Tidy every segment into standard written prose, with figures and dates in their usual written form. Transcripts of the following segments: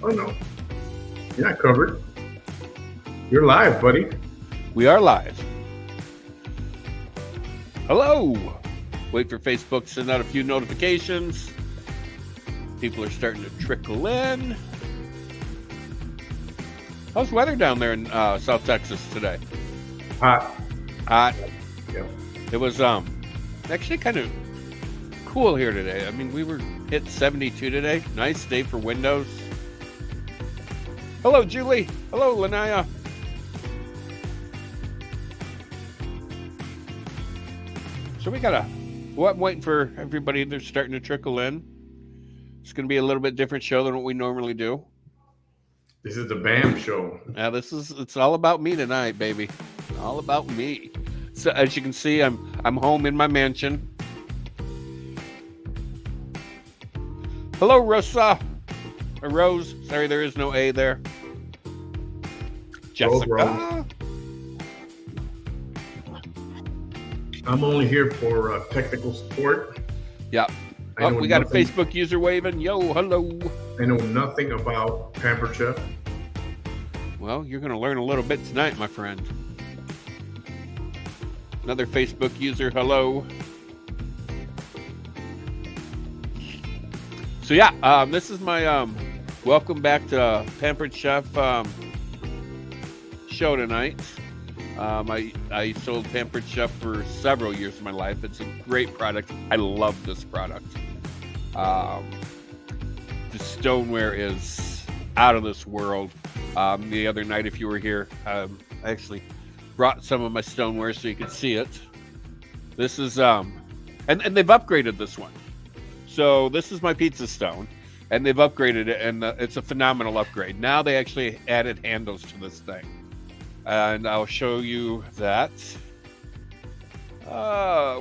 Oh, no. You're not covered. You're live, buddy. We are live. Hello. Wait for Facebook to send out a few notifications. People are starting to trickle in. How's weather down there in South Texas today? Hot. Hot. Yep. It was actually kind of cool here today. I mean, we were hit 72 today. Nice day for windows. Hello, Julie. Hello, Lanaya. So we got I'm waiting for everybody. They're starting to trickle in. It's going to be a little bit different show than what we normally do. This is the BAM show. Yeah, it's all about me tonight, baby. All about me. So as you can see, I'm home in my mansion. Hello, Rosa. Or Rose. Sorry, there is no A there. Jessica. I'm only here for technical support. Yeah. Oh, we got a Facebook user waving. Yo, hello. I know nothing about Pampered Chef. Well, you're going to learn a little bit tonight, my friend. Another Facebook user, hello. So yeah, this is my welcome back to Pampered Chef show tonight. I sold Pampered Chef for several years of my life. It's a great product. I love this product. The stoneware is out of this world. The other night, if you were here, I actually brought some of my stoneware so you could see it. This is, and they've upgraded this one. So this is my pizza stone, and they've upgraded it, and it's a phenomenal upgrade. Now they actually added handles to this thing. And I'll show you that.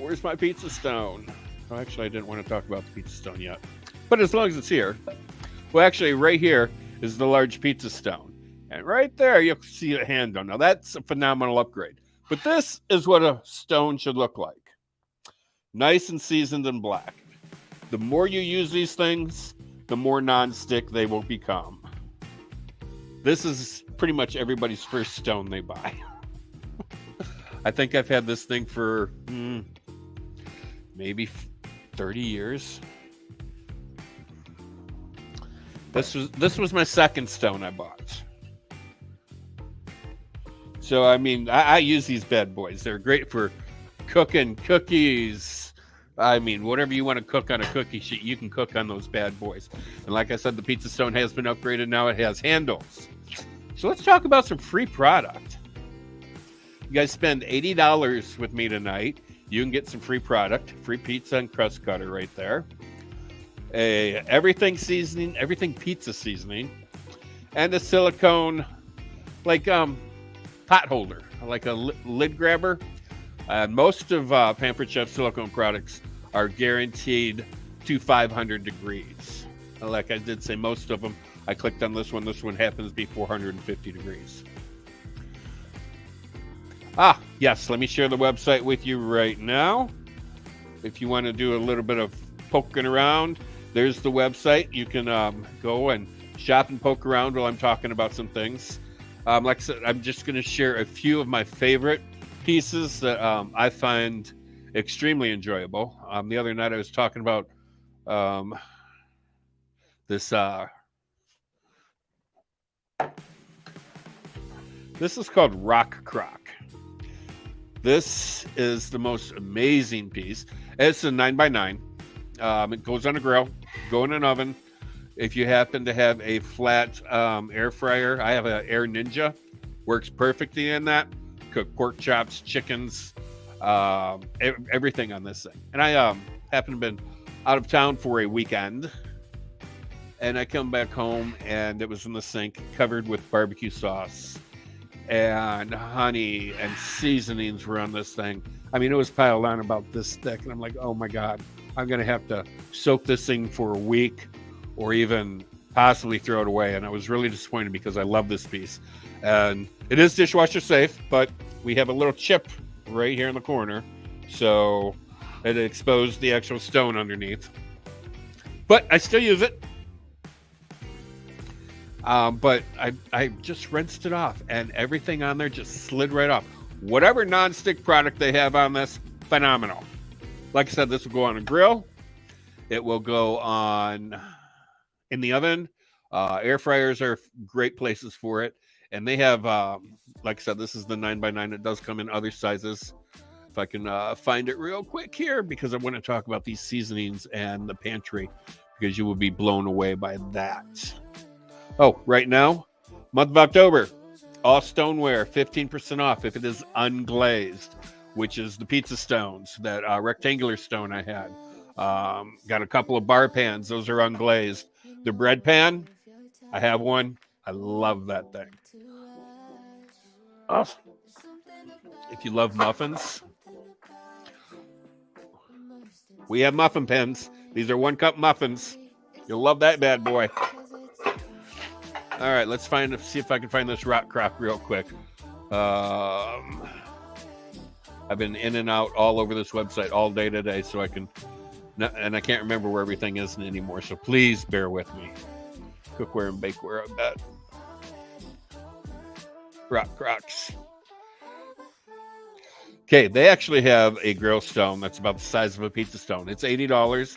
Where's my pizza stone? Oh, actually, I didn't want to talk about the pizza stone yet. But as long as it's here. Well, actually, right here is the large pizza stone. And right there, you'll see a handle. Now, that's a phenomenal upgrade. But this is what a stone should look like. Nice and seasoned and black. The more you use these things, the more non-stick they will become. This is pretty much everybody's first stone they buy. I think I've had this thing for maybe 30 years. This was my second stone I bought. So I mean, I use these bad boys. They're great for cooking cookies. I mean, whatever you want to cook on a cookie sheet, you can cook on those bad boys. And like I said, the pizza stone has been upgraded. Now it has handles. So let's talk about some free product. You guys spend $80 with me tonight. You can get some free product, free pizza and crust cutter right there. Everything seasoning, everything pizza seasoning, and a silicone, like pot holder, like a lid grabber. Most of Pampered Chef silicone products are guaranteed to 500 degrees. Like I did say, most of them. I clicked on this one. This one happens to be 450 degrees. Yes, let me share the website with you right now. If you want to do a little bit of poking around, there's the website. You can go and shop and poke around while I'm talking about some things. Like I said, I'm just going to share a few of my favorite pieces that I find extremely enjoyable. The other night I was talking about this is called Rock Crock. This is the most amazing piece. It's a 9x9. It goes on a grill, go in an oven. If you happen to have a flat air fryer, I have an Air Ninja. Works perfectly in that. Cook pork chops, chickens, everything on this thing. And I happen to have been out of town for a weekend. And I come back home, and it was in the sink, covered with barbecue sauce. And honey and seasonings were on this thing. I mean, it was piled on about this thick. And I'm like, oh, my God. I'm going to have to soak this thing for a week or even possibly throw it away. And I was really disappointed because I love this piece. And it is dishwasher safe, but we have a little chip right here in the corner. So it exposed the actual stone underneath. But I still use it. But I just rinsed it off, and everything on there just slid right off. Whatever nonstick product they have on this, phenomenal. Like I said, this will go on a grill. It will go on in the oven. Air fryers are great places for it. And they have, like I said, this is the 9x9. It does come in other sizes. If I can find it real quick here, because I want to talk about these seasonings and the pantry, because you will be blown away by that. Oh, right now, month of October, all stoneware, 15% off if it is unglazed, which is the pizza stones, that rectangular stone I had. Got a couple of bar pans. Those are unglazed. The bread pan, I have one. I love that thing. Oh. If you love muffins, we have muffin pens. These are 1-cup muffins. You'll love that bad boy. All right, let's see if I can find this rock crock real quick. I've been in and out all over this website all day today, so I can, and I can't remember where everything is anymore. So please bear with me. Cookware and bakeware, I bet. Rock crocks. Okay, they actually have a grill stone that's about the size of a pizza stone. It's $80.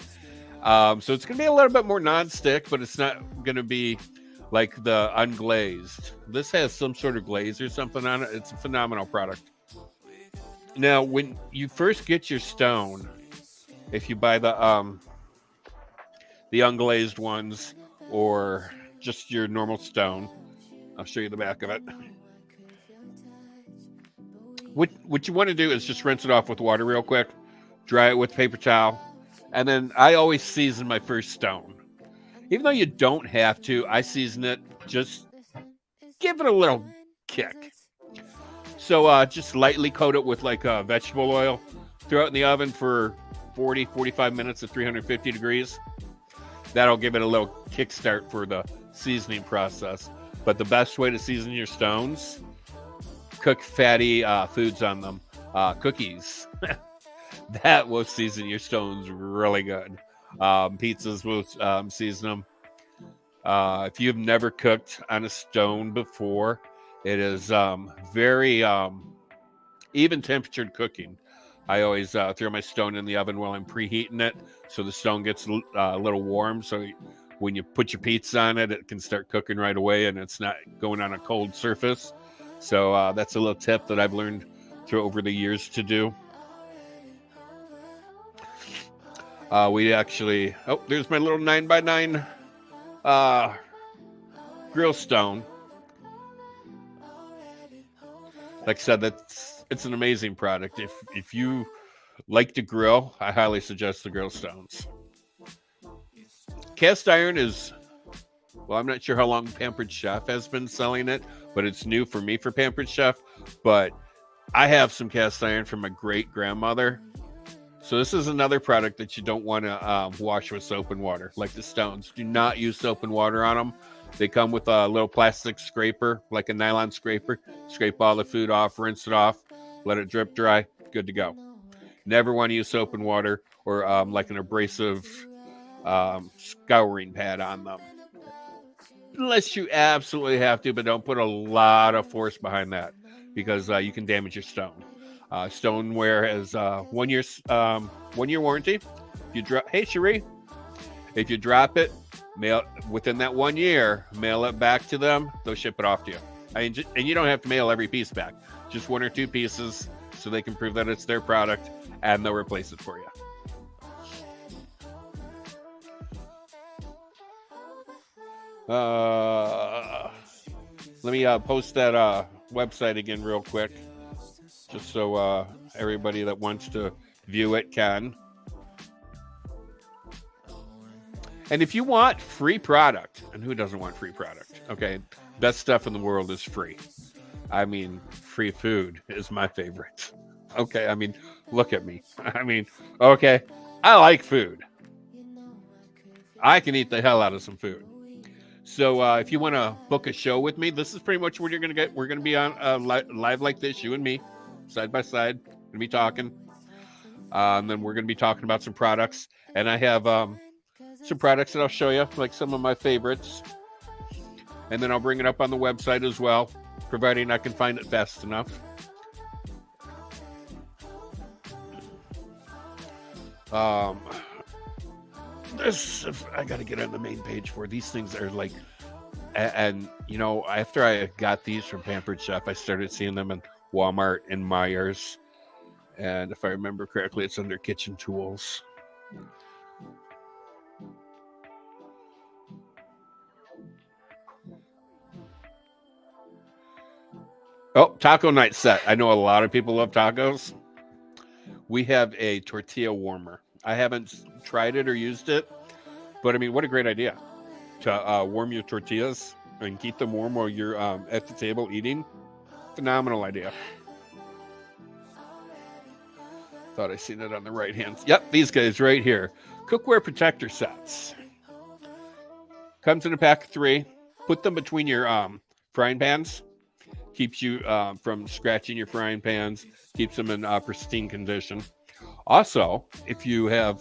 So it's going to be a little bit more non-stick, but it's not going to be like the unglazed. This has some sort of glaze or something on it. It's a phenomenal product. Now, when you first get your stone, if you buy the unglazed ones or just your normal stone, I'll show you the back of it. What you want to do is just rinse it off with water real quick, dry it with paper towel, and then I always season my first stone. Even though you don't have to, I season it. Just give it a little kick. So just lightly coat it with like vegetable oil. Throw it in the oven for 40, 45 minutes at 350 degrees. That'll give it a little kickstart for the seasoning process. But the best way to season your stones, cook fatty foods on them. Cookies. That will season your stones really good. Pizzas will season them. If you've never cooked on a stone before, it is very even temperatured cooking. I always throw my stone in the oven while I'm preheating it, so the stone gets a little warm. So when you put your pizza on it, it can start cooking right away, and it's not going on a cold surface. So that's a little tip that I've learned through over the years to do. We actually, there's my little 9x9 grill stone. Like I said, it's an amazing product. If you like to grill, I highly suggest the grill stones. Cast iron is, well, I'm not sure how long Pampered Chef has been selling it, but it's new for me for Pampered Chef. But I have some cast iron from my great grandmother. So this is another product that you don't want to wash with soap and water, like the stones. Do not use soap and water on them. They come with a little plastic scraper, like a nylon scraper. Scrape all the food off, rinse it off, let it drip dry, good to go. Never want to use soap and water or like an abrasive scouring pad on them. Unless you absolutely have to, but don't put a lot of force behind that, because you can damage your stone. Stoneware has 1 year 1 year warranty. Hey Cherie, if you drop it, mail within that 1 year, mail it back to them. They'll ship it off to you. And you don't have to mail every piece back. Just 1 or 2 pieces, so they can prove that it's their product, and they'll replace it for you. Let me post that website again real quick, just so everybody that wants to view it can. And if you want free product, and who doesn't want free product? Okay, best stuff in the world is free. I mean, free food is my favorite. Okay, I mean, look at me. I mean, okay, I like food. I can eat the hell out of some food. So if you want to book a show with me, this is pretty much what you're going to get. We're going to be on live like this, you and me, side by side. We're going to be talking. And then we're going to be talking about some products. And I have some products that I'll show you, like some of my favorites. and then I'll bring it up on the website as well, providing I can find it fast enough. This, I got to get on the main page for these things are like, and you know, after I got these from Pampered Chef, I started seeing them in Walmart and Myers, and if I remember correctly, it's under kitchen tools. Oh, taco night set. I know a lot of people love tacos. We have a tortilla warmer. I haven't tried it or used it, but I mean, what a great idea to warm your tortillas and keep them warm while you're at the table eating. Phenomenal idea. Thought I seen it on the right hand. Yep, these guys right here. Cookware protector sets. Comes in a pack of 3. Put them between your frying pans. Keeps you from scratching your frying pans. Keeps them in pristine condition. Also, if you have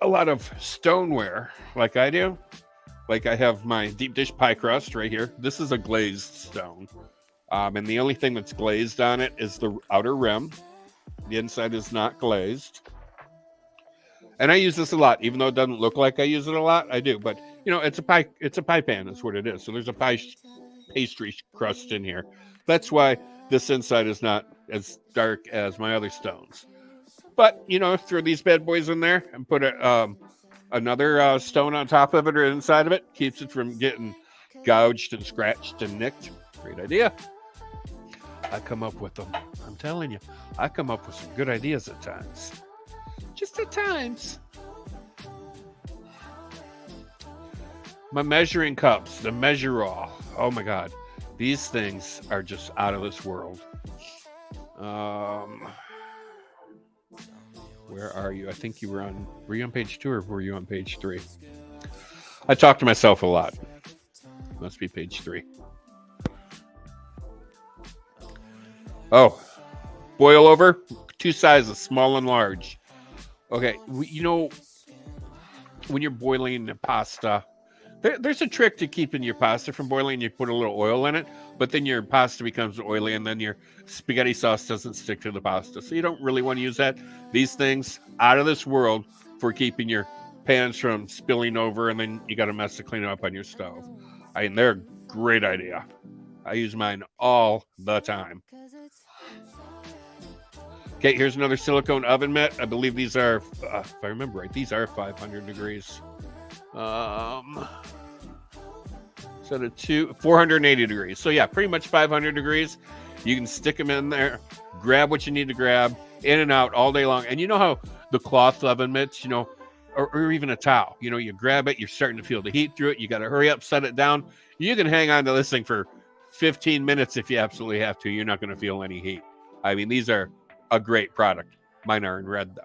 a lot of stoneware, like I do, like I have my deep dish pie crust right here. This is a glazed stone. And the only thing that's glazed on it is the outer rim. The inside is not glazed. And I use this a lot, even though it doesn't look like I use it a lot. I do, but you know, it's a pie pan is what it is. So there's a pastry crust in here. That's why this inside is not as dark as my other stones. But, you know, throw these bad boys in there and put another stone on top of it or inside of it. Keeps it from getting gouged and scratched and nicked. Great idea. I come up with them. I'm telling you, I come up with some good ideas at times. Just at times. My measuring cups, the Measure All. Oh my God. These things are just out of this world. Where are you? I think you were you on page 2 or were you on page 3? I talk to myself a lot. Must be page 3. Oh, boil over, 2 sizes, small and large. Okay, you know, when you're boiling the pasta, there's a trick to keeping your pasta from boiling. You put a little oil in it, but then your pasta becomes oily, and then your spaghetti sauce doesn't stick to the pasta. So you don't really want to use that. These things, out of this world for keeping your pans from spilling over, and then you got a mess to clean up on your stove. I mean, they're a great idea. I use mine all the time. Okay, here's another silicone oven mitt. I believe these are, if I remember right, these are 500 degrees. So the 480 degrees. So yeah, pretty much 500 degrees. You can stick them in there, grab what you need to grab, in and out all day long. And you know how the cloth oven mitts, you know, or even a towel, you know, you grab it, you're starting to feel the heat through it. You got to hurry up, set it down. You can hang on to this thing for 15 minutes if you absolutely have to. You're not going to feel any heat. I mean, these are a great product. Mine are in red though.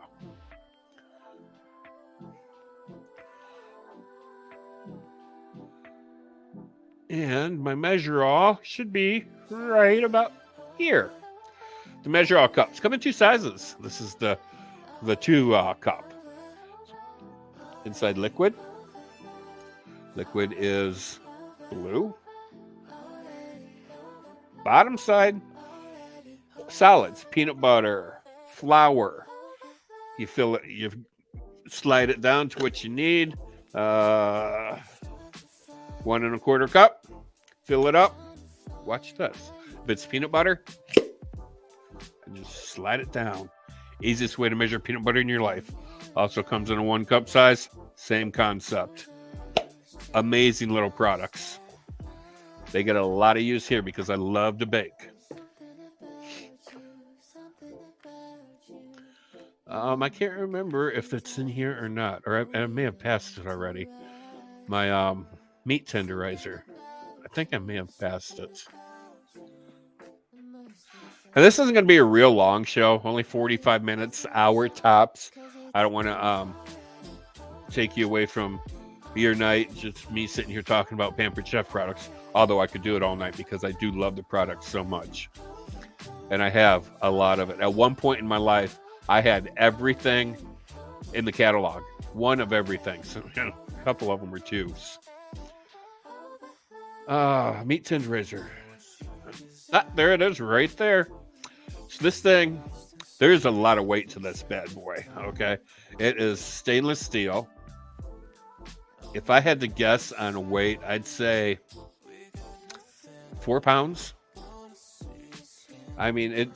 And my Measure All should be right about here. The Measure All cups come in 2 sizes. This is the 2 cup. Inside liquid. Liquid is blue. Bottom side, solids, peanut butter, flour. You fill it, you slide it down to what you need. 1 1/4 cup. Fill it up. Watch this. If it's peanut butter, and just slide it down. Easiest way to measure peanut butter in your life. Also comes in a 1 cup size. Same concept. Amazing little products. They get a lot of use here because I love to bake. I can't remember if it's in here or not, or I may have passed it already. My meat tenderizer. I think I may have passed it. And this isn't going to be a real long show, only 45 minutes, hour tops. I don't want to take you away from your night, just me sitting here talking about Pampered Chef products, although I could do it all night because I do love the product so much. And I have a lot of it. At one point in my life, I had everything in the catalog. One of everything. So a couple of them were 2s. Meat tenderizer. There it is, right there. So this thing, there's a lot of weight to this bad boy. Okay, it is stainless steel. If I had to guess on weight, I'd say 4 pounds. I mean,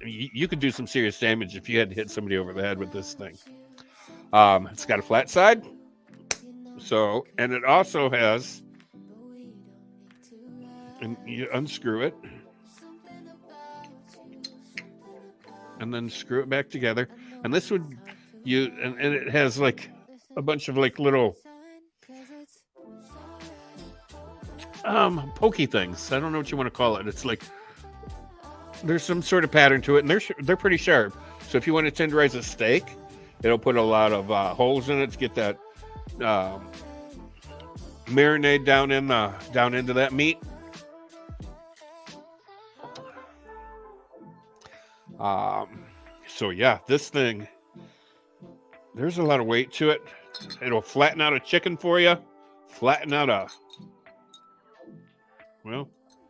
you could do some serious damage if you had to hit somebody over the head with this thing. It's got a flat side. So, and it also has, and you unscrew it and then screw it back together. And this would, and it has like a bunch of like little pokey things. I don't know what you want to call it. It's like there's some sort of pattern to it, and they're pretty sharp. So if you want to tenderize a steak, it'll put a lot of holes in it to get that marinade down into that meat. So yeah, this thing, there's a lot of weight to it. It'll flatten out a chicken for you. Flatten out well,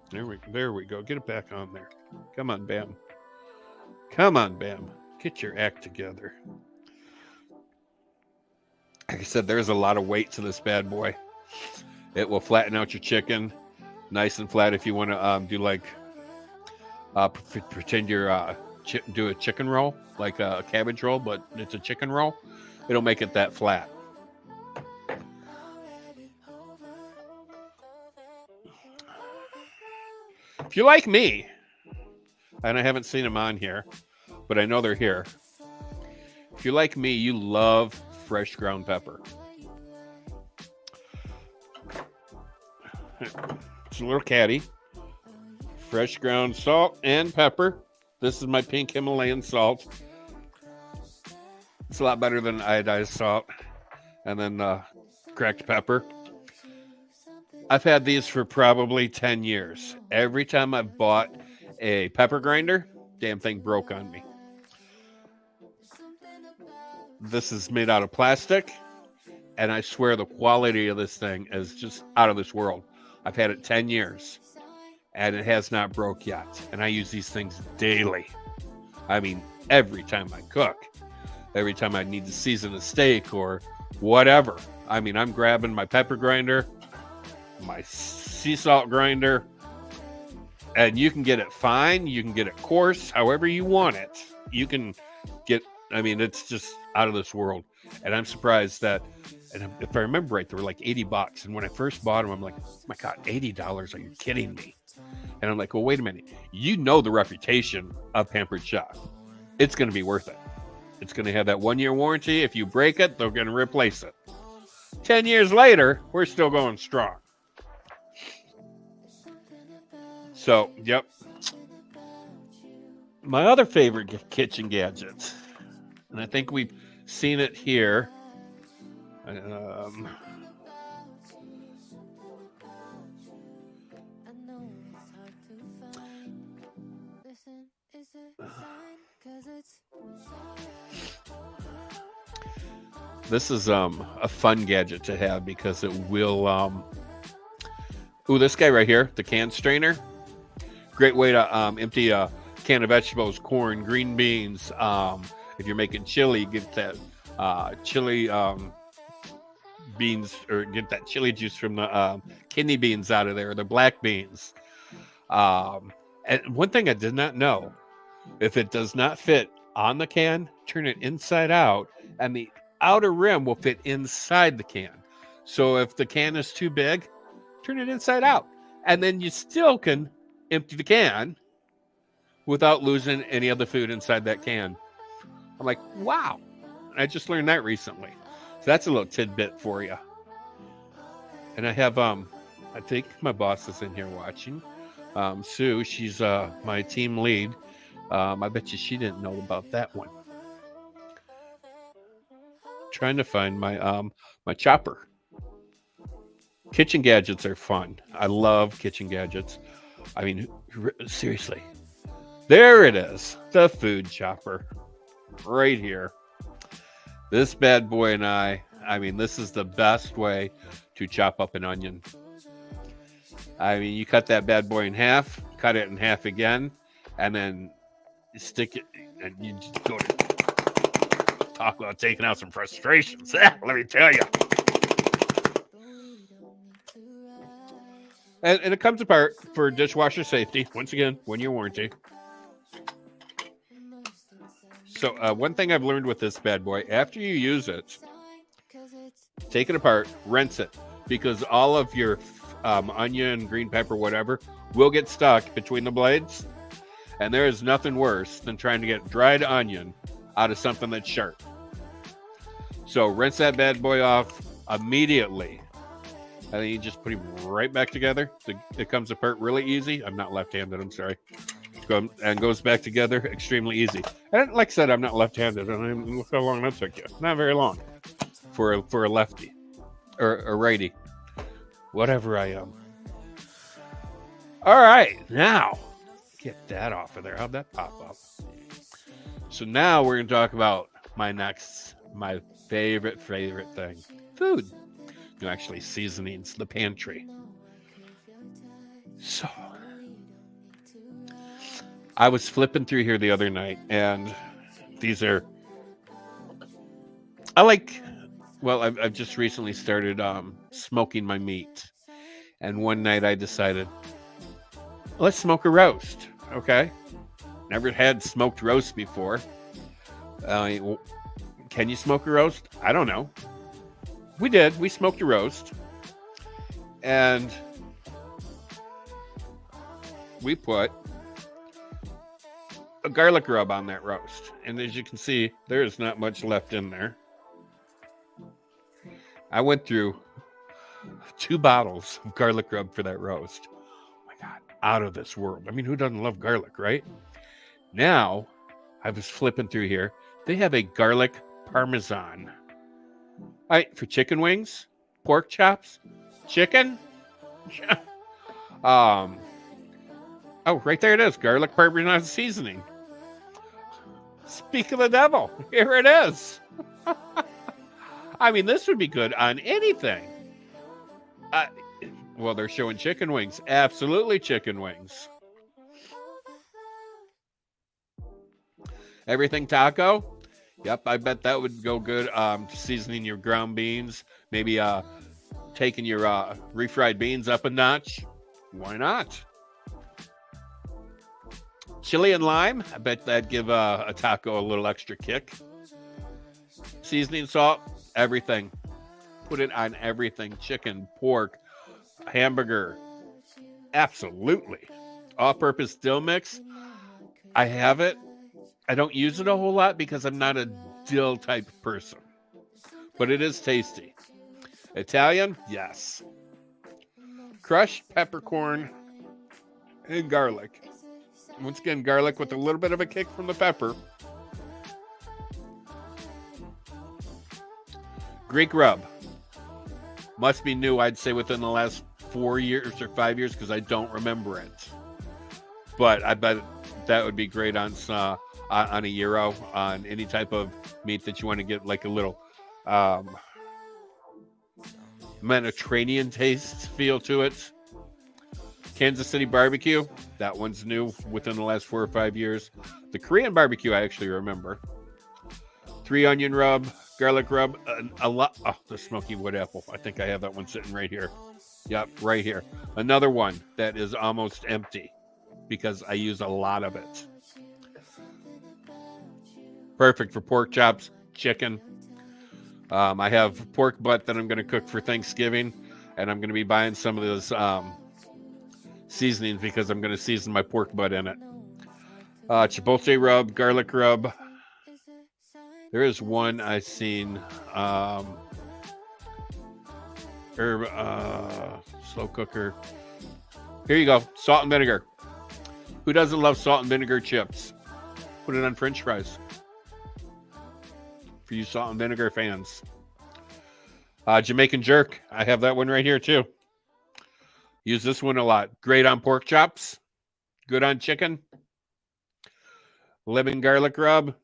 there we go. Get it back on there. Come on, Bam. Come on, Bam. Get your act together. Like I said, there's a lot of weight to this bad boy. It will flatten out your chicken nice and flat if you want to do like pretend you're do a chicken roll, like a cabbage roll, but it's a chicken roll. It'll make it that flat. If you like me, and I haven't seen them on here, but I know they're here. If you like me, you love fresh ground pepper. It's a little caddy. Fresh ground salt and pepper. This is my pink Himalayan salt. It's a lot better than iodized salt. And then cracked pepper. I've had these for probably 10 years. Every time I've bought a pepper grinder, damn thing broke on me. This is made out of plastic, and I swear the quality of this thing is just out of this world. I've had it 10 years, and it has not broke yet. And I use these things daily. I mean, every time I cook, every time I need to season a steak or whatever. I mean, I'm grabbing my pepper grinder, my sea salt grinder, and you can get it fine, you can get it coarse, however you want it. You can get, I mean, it's just out of this world. And I'm surprised that, and if I remember right, they were like $80. And when I first bought them, I'm like, oh my God, $80? Are you kidding me? And I'm like, well, wait a minute. You know the reputation of Pampered Chef. It's going to be worth it. It's going to have that 1-year warranty. If you break it, they're going to replace it. 10 years later, we're still going strong. So, yep. My other favorite kitchen gadget, and I think we've seen it here. This is a fun gadget to have because it will this guy right here, the can strainer. Great way to empty a can of vegetables, corn, green beans. If you're making chili, get that chili beans, or get that chili juice from the kidney beans out of there, the black beans. And one thing I did not know, if it does not fit on the can, turn it inside out, and the outer rim will fit inside the can. So if the can is too big, turn it inside out, and then you still can empty the can without losing any of the food inside that can. I'm like, wow. I just learned that recently. So that's a little tidbit for you. And I have, I think my boss is in here watching. Sue, she's my team lead. I bet you she didn't know about that one. Trying to find my my chopper. Kitchen gadgets are fun. I love kitchen gadgets. I mean, seriously. There it is. The food chopper. Right here. This bad boy and I mean, this is the best way to chop up an onion. I mean, you cut that bad boy in half, cut it in half again, and then you stick it, and you just go to talk about taking out some frustrations. Let me tell you. And it comes apart for dishwasher safety. Once again, 1-year warranty. So one thing I've learned with this bad boy, after you use it, take it apart, rinse it, because all of your onion, green pepper, whatever, will get stuck between the blades. And there is nothing worse than trying to get dried onion out of something that's sharp. So rinse that bad boy off immediately. And then you just put him right back together. It comes apart really easy. I'm not left-handed, I'm sorry. And goes back together extremely easy. And like I said, I'm not left-handed. And look how long that took you. Not very long for a lefty or a righty. Whatever I am. All right, now get that off of there. How'd that pop up? So now we're going to talk about my favorite thing. Food. No, actually, seasonings, the pantry. So, I was flipping through here the other night, and these are, I've just recently started smoking my meat. And one night I decided, let's smoke a roast, okay? Never had smoked roast before. Can you smoke a roast? I don't know. We did. We smoked a roast. And we put a garlic rub on that roast. And as you can see, there is not much left in there. I went through 2 bottles of garlic rub for that roast. Oh my God, out of this world. I mean, who doesn't love garlic, right? Now, I was flipping through here. They have a garlic Parmesan. All right, for chicken wings, pork chops, chicken. Oh, right there it is. Garlic Parmesan seasoning. Speak of the devil. Here it is. I mean, this would be good on anything. Well, they're showing chicken wings. Absolutely chicken wings. Everything taco. Yep, I bet that would go good. Seasoning your ground beans. Maybe taking your refried beans up a notch. Why not? Chili and lime. I bet that'd give a taco a little extra kick. Seasoning, salt, everything. Put it on everything. Chicken, pork, hamburger. Absolutely. All-purpose dill mix. I have it. I don't use it a whole lot because I'm not a dill type person. But it is tasty. Italian? Yes. Crushed peppercorn and garlic. Once again, garlic with a little bit of a kick from the pepper. Greek rub. Must be new, I'd say, within the last 4 years or 5 years because I don't remember it. But I bet that would be great on a gyro, on any type of meat that you want to get like a little Mediterranean taste feel to it. Kansas City barbecue, that one's new within the last 4 or 5 years. The Korean barbecue, I actually remember. 3 onion rub, garlic rub, a lot. Oh, the smoky wood apple. I think I have that one sitting right here. Yep, right here. Another one that is almost empty because I use a lot of it. Perfect for pork chops, chicken. I have pork butt that I'm going to cook for Thanksgiving, and I'm going to be buying some of those seasonings because I'm going to season my pork butt in it. Chipotle rub, garlic rub. There is one I seen. Slow cooker. Here you go. Salt and vinegar. Who doesn't love salt and vinegar chips? Put it on French fries. For you salt and vinegar fans. Jamaican jerk. I have that one right here too. Use this one a lot. Great on pork chops. Good on chicken. Lemon garlic rub.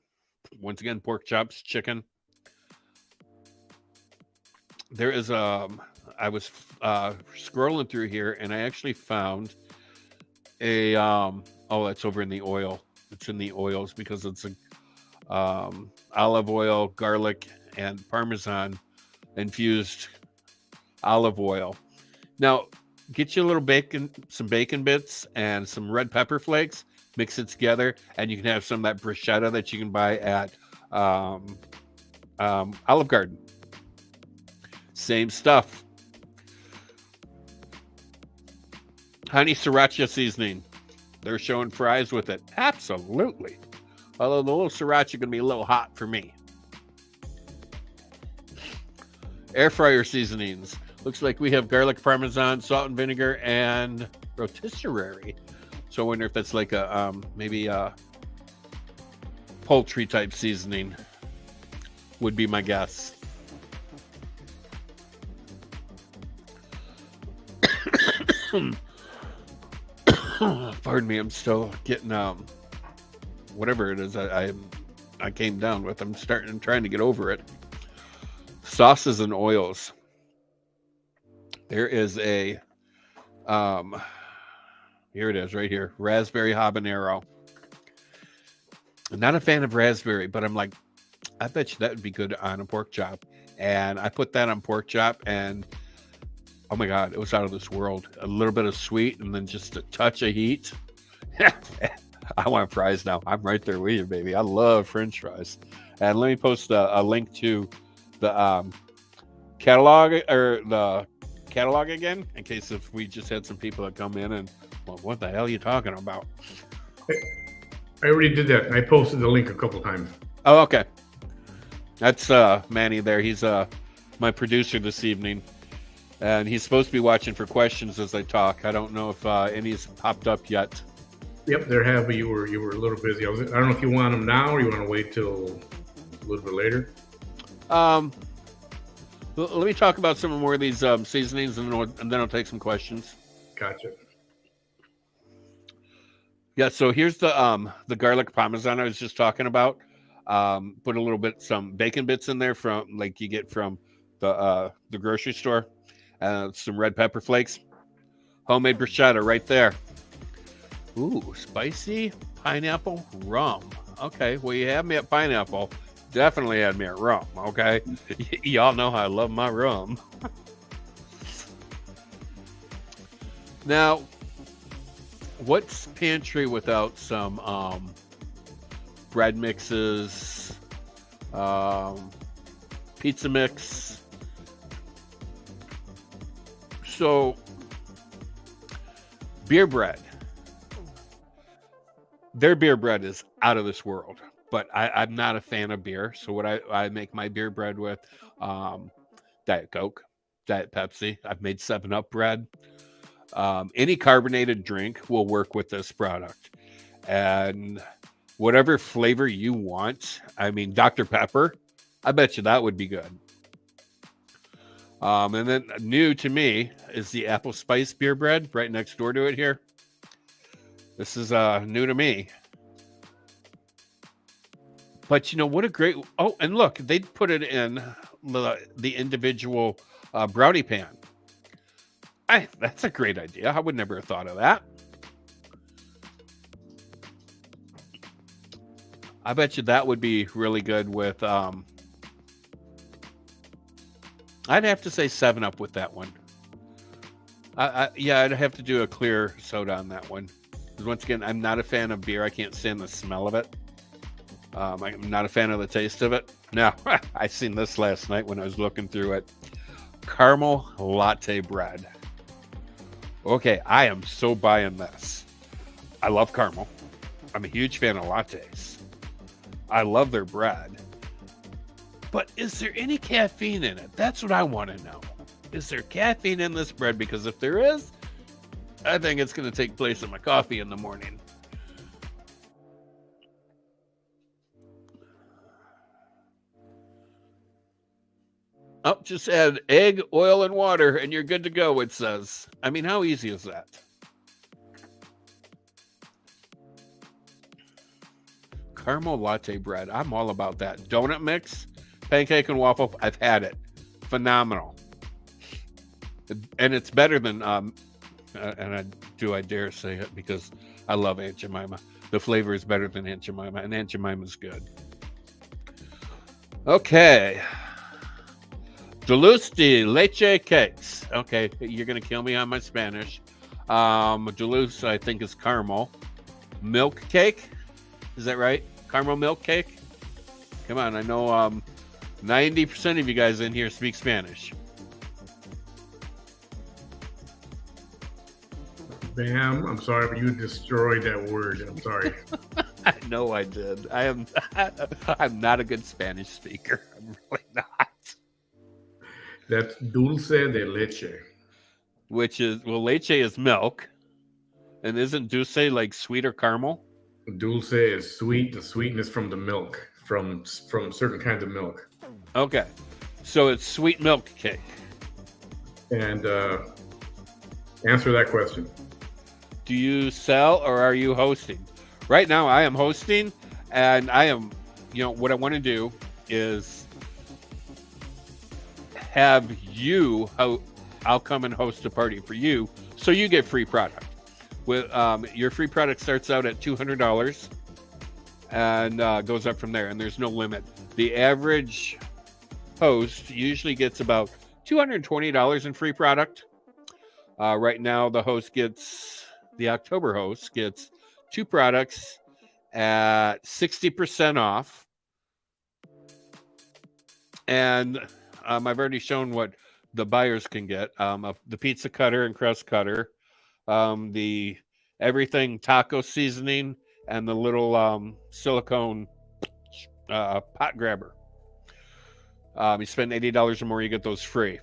Once again, pork chops, chicken. There is I was scrolling through here, and I actually found a oh, it's over in the oil. It's in the oils because it's a olive oil, garlic, and Parmesan infused olive oil. Now, get you a little bacon, some bacon bits, and some red pepper flakes. Mix it together, and you can have some of that bruschetta that you can buy at Olive Garden. Same stuff. Honey sriracha seasoning. They're showing fries with it. Absolutely. Although the little sriracha going to be a little hot for me. Air fryer seasonings. Looks like we have garlic parmesan, salt and vinegar, and rotisserie. So I wonder if that's like a maybe a poultry type seasoning would be my guess. Pardon me, I'm still getting whatever it is I came down with. I'm trying to get over it. Sauces and oils. There is a here it is right here. Raspberry habanero. I'm not a fan of raspberry, but I'm like, I bet you that would be good on a pork chop. And I put that on pork chop, and oh my God, it was out of this world. A little bit of sweet and then just a touch of heat. I want fries now. I'm right there with you, baby. I love French fries. And let me post a link to the catalog again, in case if we just had some people that come in and, well, what the hell are you talking about? I already did that. I posted the link a couple times. Oh, okay. That's Manny there. He's my producer this evening. And he's supposed to be watching for questions as I talk. I don't know if any's popped up yet. Yep, there have, but you were a little busy. I don't know if you want them now or you want to wait till a little bit later. Let me talk about some more of these seasonings, and then I'll take some questions. Gotcha. Yeah, so here's the garlic parmesan I was just talking about. Put a little bit, some bacon bits in there from like you get from the grocery store. Some red pepper flakes. Homemade bruschetta right there. Ooh, spicy pineapple rum. Okay, well, you had me at pineapple. Definitely had me at rum, okay? Y'all know how I love my rum. Now, what's pantry without some bread mixes, pizza mix? So, beer bread. Their beer bread is out of this world, but I'm not a fan of beer. So what I make my beer bread with, Diet Coke, Diet Pepsi. I've made 7-Up bread. Any carbonated drink will work with this product. And whatever flavor you want, I mean, Dr. Pepper, I bet you that would be good. And then new to me is the apple spice beer bread right next door to it here. This is new to me. But you know what a great... Oh, and look, they put it in the individual brownie pan. That's a great idea. I would never have thought of that. I bet you that would be really good with... I'd have to say 7-Up with that one. Yeah, I'd have to do a clear soda on that one. Because once again, I'm not a fan of beer. I can't stand the smell of it. I'm not a fan of the taste of it. Now, I seen this last night when I was looking through it. Caramel latte bread. Okay, I am so buying this. I love caramel. I'm a huge fan of lattes. I love their bread. But is there any caffeine in it? That's what I want to know. Is there caffeine in this bread? Because if there is, I think it's going to take place in my coffee in the morning. Oh, just add egg, oil, and water, and you're good to go, it says. I mean, how easy is that? Caramel latte bread. I'm all about that. Donut mix, pancake and waffle. I've had it. Phenomenal. and it's better than and I dare say it because I love Aunt Jemima. The flavor is better than Aunt Jemima, and Aunt Jemima's good. Okay. Dulce de leche cakes. Okay, you're gonna kill me on my Spanish. Dulce, I think, is caramel. Milk cake? Is that right? Caramel milk cake? Come on, I know 90% of you guys in here speak Spanish. Bam, I'm sorry, but you destroyed that word. I'm sorry. I know I did. I'm not a good Spanish speaker. I'm really not. That's dulce de leche. Which is, well, leche is milk. And isn't dulce like sweet or caramel? Dulce is sweet, the sweetness from the milk, from certain kinds of milk. Okay. So it's sweet milk cake. And answer that question. Do you sell or are you hosting? Right now I am hosting, and I am, what I want to do is have you, I'll come and host a party for you so you get free product. With your free product starts out at $200 and goes up from there, and there's no limit. The average host usually gets about $220 in free product. Right now, the October host gets 2 products at 60% off. And I've already shown what the buyers can get. The pizza cutter and crust cutter, the everything taco seasoning, and the little silicone pot grabber. You spend $80 or more, you get those free.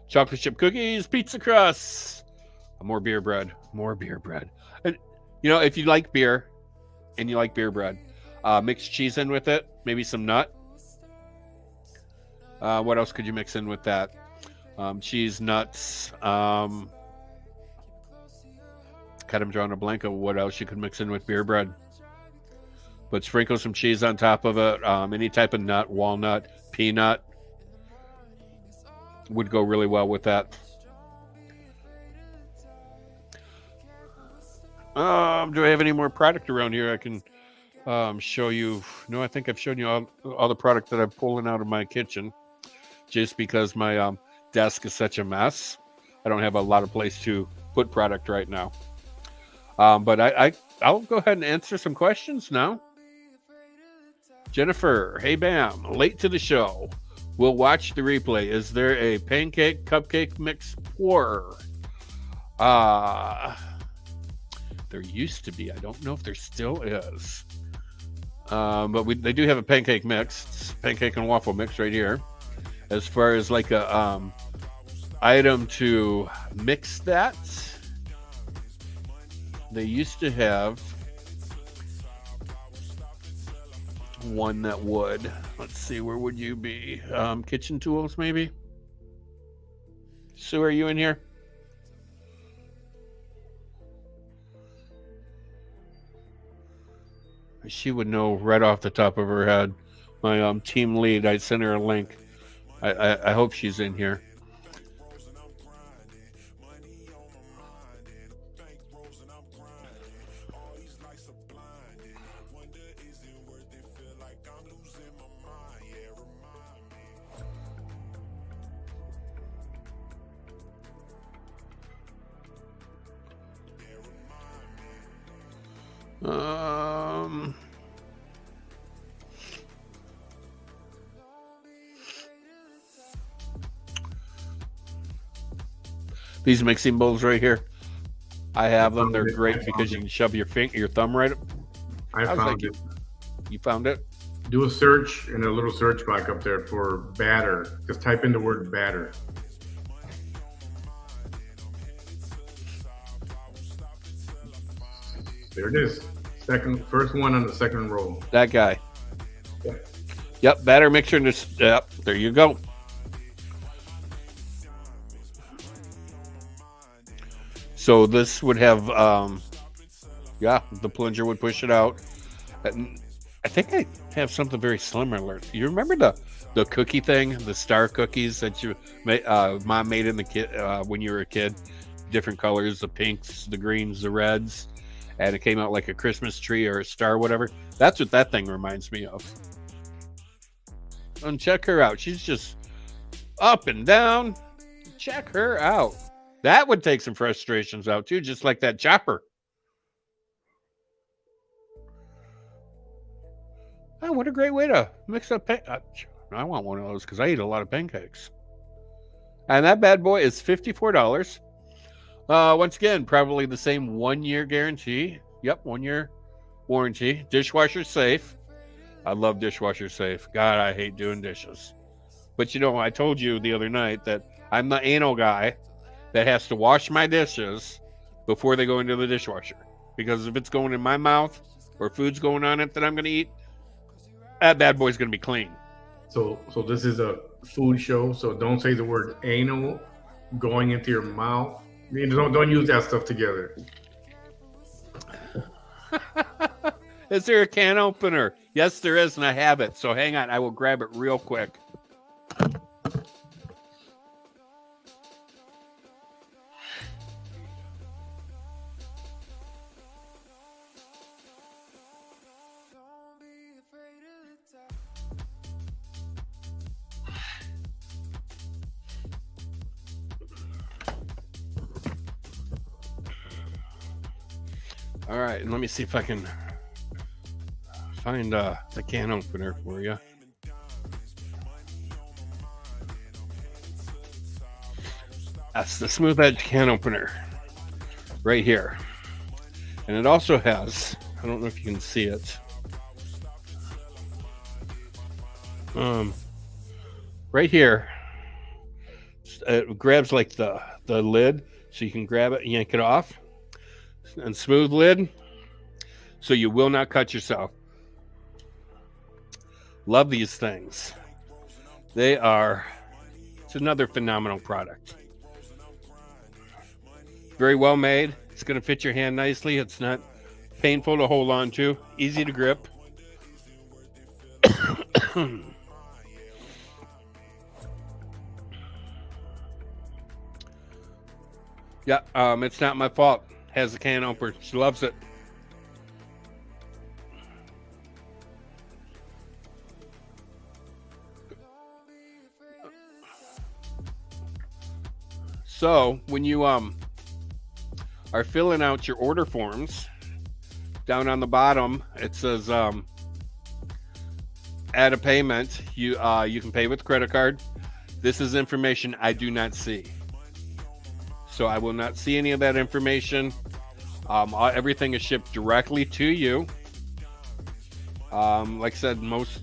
Chocolate chip cookies, pizza crusts, more beer bread. And, if you like beer and you like beer bread, mix cheese in with it, maybe some nut. What else could you mix in with that? Cheese, nuts. God, I'm drawing a blank of what else you could mix in with beer bread. But sprinkle some cheese on top of it. Any type of nut, walnut, peanut would go really well with that. Do I have any more product around here I can show you? No, I think I've shown you all the product that I'm pulling out of my kitchen, just because my desk is such a mess. I don't have a lot of place to put product right now. But I'll go ahead and answer some questions now. Jennifer, hey Bam, late to the show. We'll watch the replay. Is there a pancake cupcake mix pour? There used to be. I don't know if there still is. But they do have a pancake mix. It's pancake and waffle mix right here. As far as like a item to mix that, they used to have one that would. Let's see, where would you be? Kitchen tools, maybe? Sue, are you in here? She would know right off the top of her head. My team lead, I sent her a link. I hope she's in here. These mixing bowls right here, I have them. They're great because you can shove your thumb right up. I found it. You found it? Do a search in a little search box up there for batter. Just type in the word batter. There it is. First one on the second row. That guy. Yeah. Yep, batter mixer. Yep, there you go. So this would have, the plunger would push it out. And I think I have something very similar. You remember the cookie thing, the star cookies that mom made in the kid when you were a kid, different colors, the pinks, the greens, the reds, and it came out like a Christmas tree or a star, whatever. That's what that thing reminds me of. And check her out. She's just up and down. Check her out. That would take some frustrations out too, just like that chopper. Oh, what a great way to mix up I want one of those because I eat a lot of pancakes. And that bad boy is $54. Once again, probably the same 1 year guarantee. Yep, 1 year warranty. Dishwasher Safe. I love Dishwasher Safe. God, I hate doing dishes. But you know, I told you the other night that I'm the anal guy that has to wash my dishes before they go into the dishwasher. Because if it's going in my mouth or food's going on it that I'm going to eat, that bad boy's going to be clean. So this is a food show, so don't say the word anal going into your mouth. I mean, don't use that stuff together. Is there a can opener? Yes, there is, and I have it. So hang on, I will grab it real quick. All right, and let me see if I can find the can opener for you. That's the smooth edge can opener right here. And it also has, I don't know if you can see it. Right here, it grabs like the lid, so you can grab it and yank it off. And smooth lid, so you will not cut yourself. Love these things. It's another phenomenal product. Very well made. It's going to fit your hand nicely. It's not painful to hold on to. Easy to grip. Yeah, it's not my fault. Has a can opener. She loves it. So when you are filling out your order forms, down on the bottom it says add a payment. You can pay with credit card. This is information I do not see. So I will not see any of that information. Everything is shipped directly to you. Like I said, most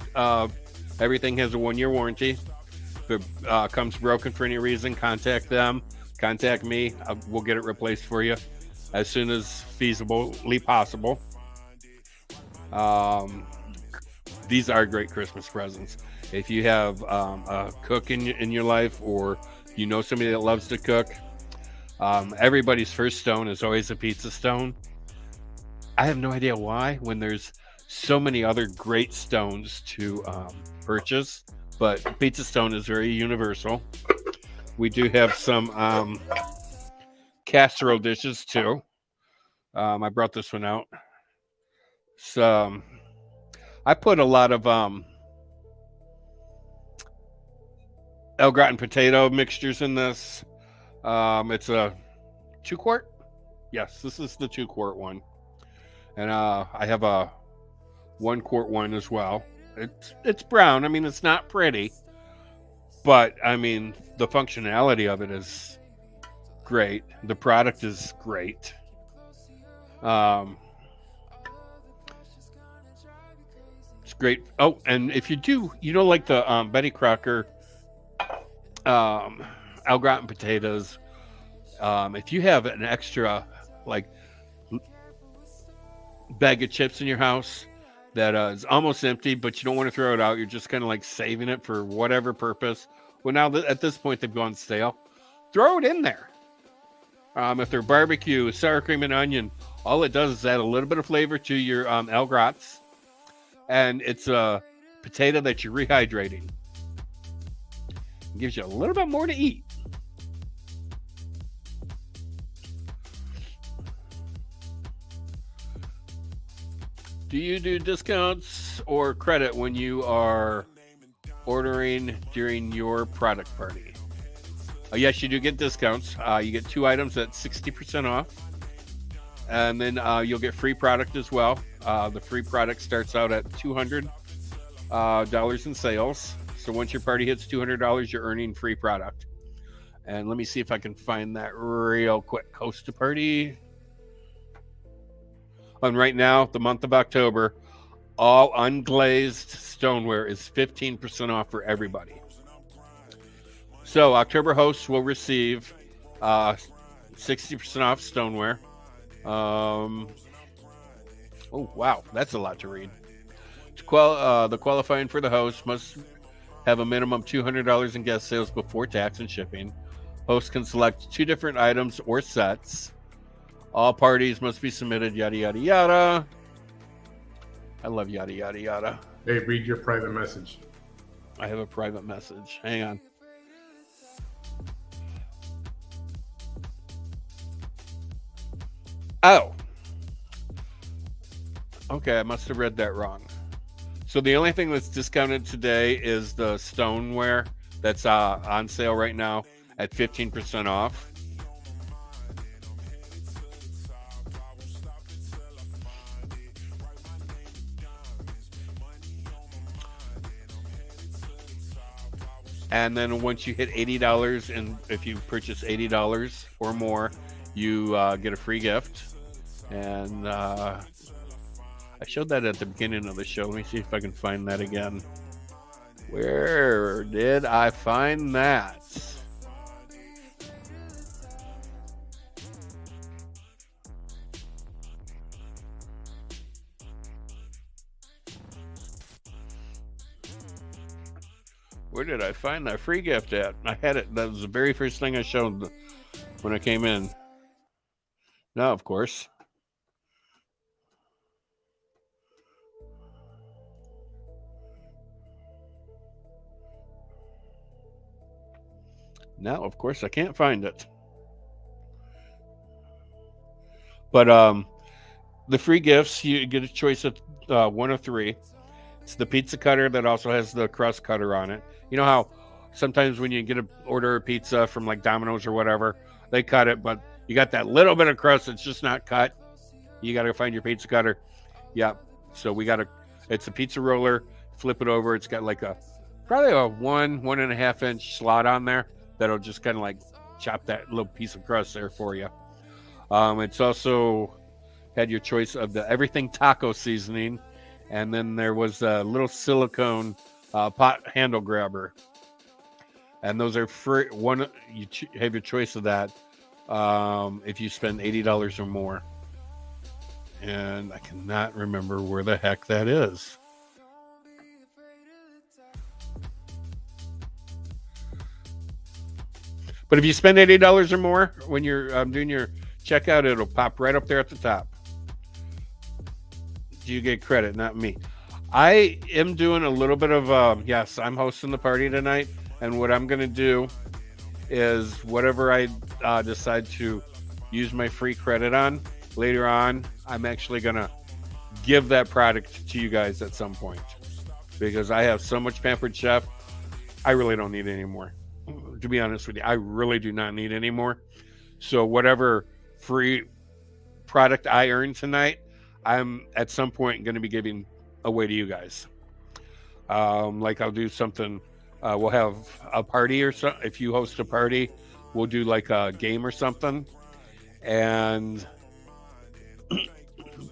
everything has a 1 year warranty. If it comes broken for any reason, contact them. Contact me. We'll get it replaced for you as soon as feasibly possible. These are great Christmas presents. If you have a cook in your life, or you know somebody that loves to cook, everybody's first stone is always a pizza stone. I have no idea why, when there's so many other great stones to purchase, but pizza stone is very universal. We do have some casserole dishes too. I brought this one out. So I put a lot of Gratin Potato mixtures in this. It's a 2 quart. Yes, this is the 2 quart one. And I have a 1 quart one as well. It's brown. I mean, it's not pretty, but I mean, the functionality of it is great. The product is great. It's great. Oh, and if you do, like the Betty Crocker Al Gratin potatoes, if you have an extra like bag of chips in your house that is almost empty, but you don't want to throw it out, you're just kind of like saving it for whatever purpose. Well, now at this point they've gone stale. Throw it in there. If they're barbecue, sour cream and onion, all it does is add a little bit of flavor to your El Grats, and it's a potato that you're rehydrating. It gives you a little bit more to eat. Do you do discounts or credit when you are ordering during your product party? Yes, you do get discounts. You get 2 items at 60% off. And then you'll get free product as well. The free product starts out at $200 in sales. So once your party hits $200, you're earning free product. And let me see if I can find that real quick. Host a party. And right now, the month of October, all unglazed stoneware is 15% off for everybody. So October hosts will receive 60% off stoneware. Oh, wow. That's a lot to read. The qualifying for the host must have a minimum $200 in guest sales before tax and shipping. Hosts can select 2 different items or sets. All parties must be submitted, yada, yada, yada. I love yada, yada, yada. Hey, read your private message. I have a private message. Hang on. Oh. Okay, I must have read that wrong. So the only thing that's discounted today is the stoneware that's on sale right now at 15% off. And then once you hit $80, and if you purchase $80 or more, you get a free gift. And I showed that at the beginning of the show. Let me see if I can find that again. Where did I find that? Where did I find that free gift at? I had it. That was the very first thing I showed when I came in. Now, of course. Now, of course, I can't find it. But the free gifts, you get a choice of 1 of 3. It's the pizza cutter that also has the crust cutter on it. You know how sometimes when you get an order of pizza from like Domino's or whatever, they cut it, but you got that little bit of crust that's just not cut. You got to find your pizza cutter. Yeah. So it's a pizza roller. Flip it over. It's got like probably a 1.5 inch slot on there that'll just kind of like chop that little piece of crust there for you. It's also had your choice of the everything taco seasoning. And then there was a little silicone pot handle grabber. And those are free. You have your choice of that if you spend $80 or more. And I cannot remember where the heck that is. But if you spend $80 or more when you're doing your checkout, it'll pop right up there at the top. You get credit, not me. I am doing a little bit of yes, I'm hosting the party tonight, and what I'm going to do is whatever I decide to use my free credit on later on, I'm actually going to give that product to you guys at some point, because I have so much Pampered Chef, I really don't need any more. To be honest with you, I really do not need any more. So whatever free product I earn tonight, I'm at some point going to be giving away to you guys. Like I'll do something. We'll have a party or so. If you host a party, we'll do like a game or something, and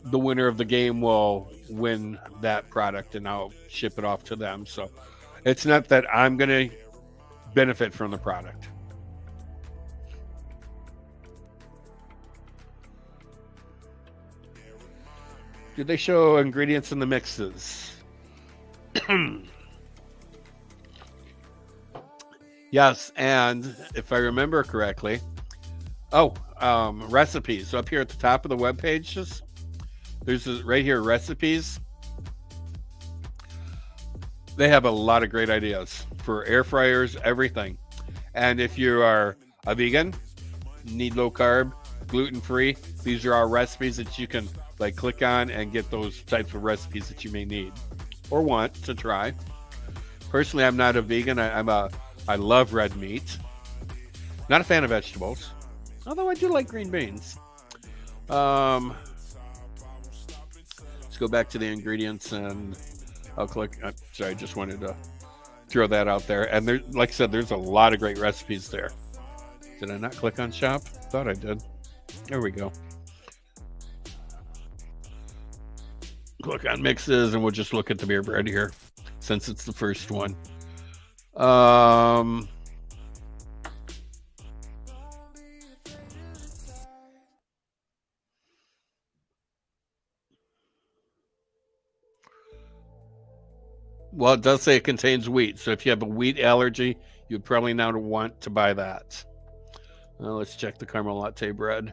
the winner of the game will win that product, and I'll ship it off to them. So it's not that I'm going to benefit from the product. Did they show ingredients in the mixes? Yes, and if I remember correctly, recipes. So up here at the top of the web pages, there's right here recipes. They have a lot of great ideas for air fryers, everything. And if you are a vegan, need low carb, gluten free, these are all recipes that you can like click on and get those types of recipes that you may need or want to try. Personally, I'm not a vegan. I love red meat. Not a fan of vegetables, although I do like green beans. Let's go back to the ingredients and I'll click. Sorry, I just wanted to throw that out there. And there, like I said, there's a lot of great recipes there. Did I not click on shop? Thought I did. There we go. Click on mixes and we'll just look at the beer bread here since it's the first one. Well, it does say it contains wheat. So if you have a wheat allergy, you'd probably not want to buy that. Let's check the caramel latte bread.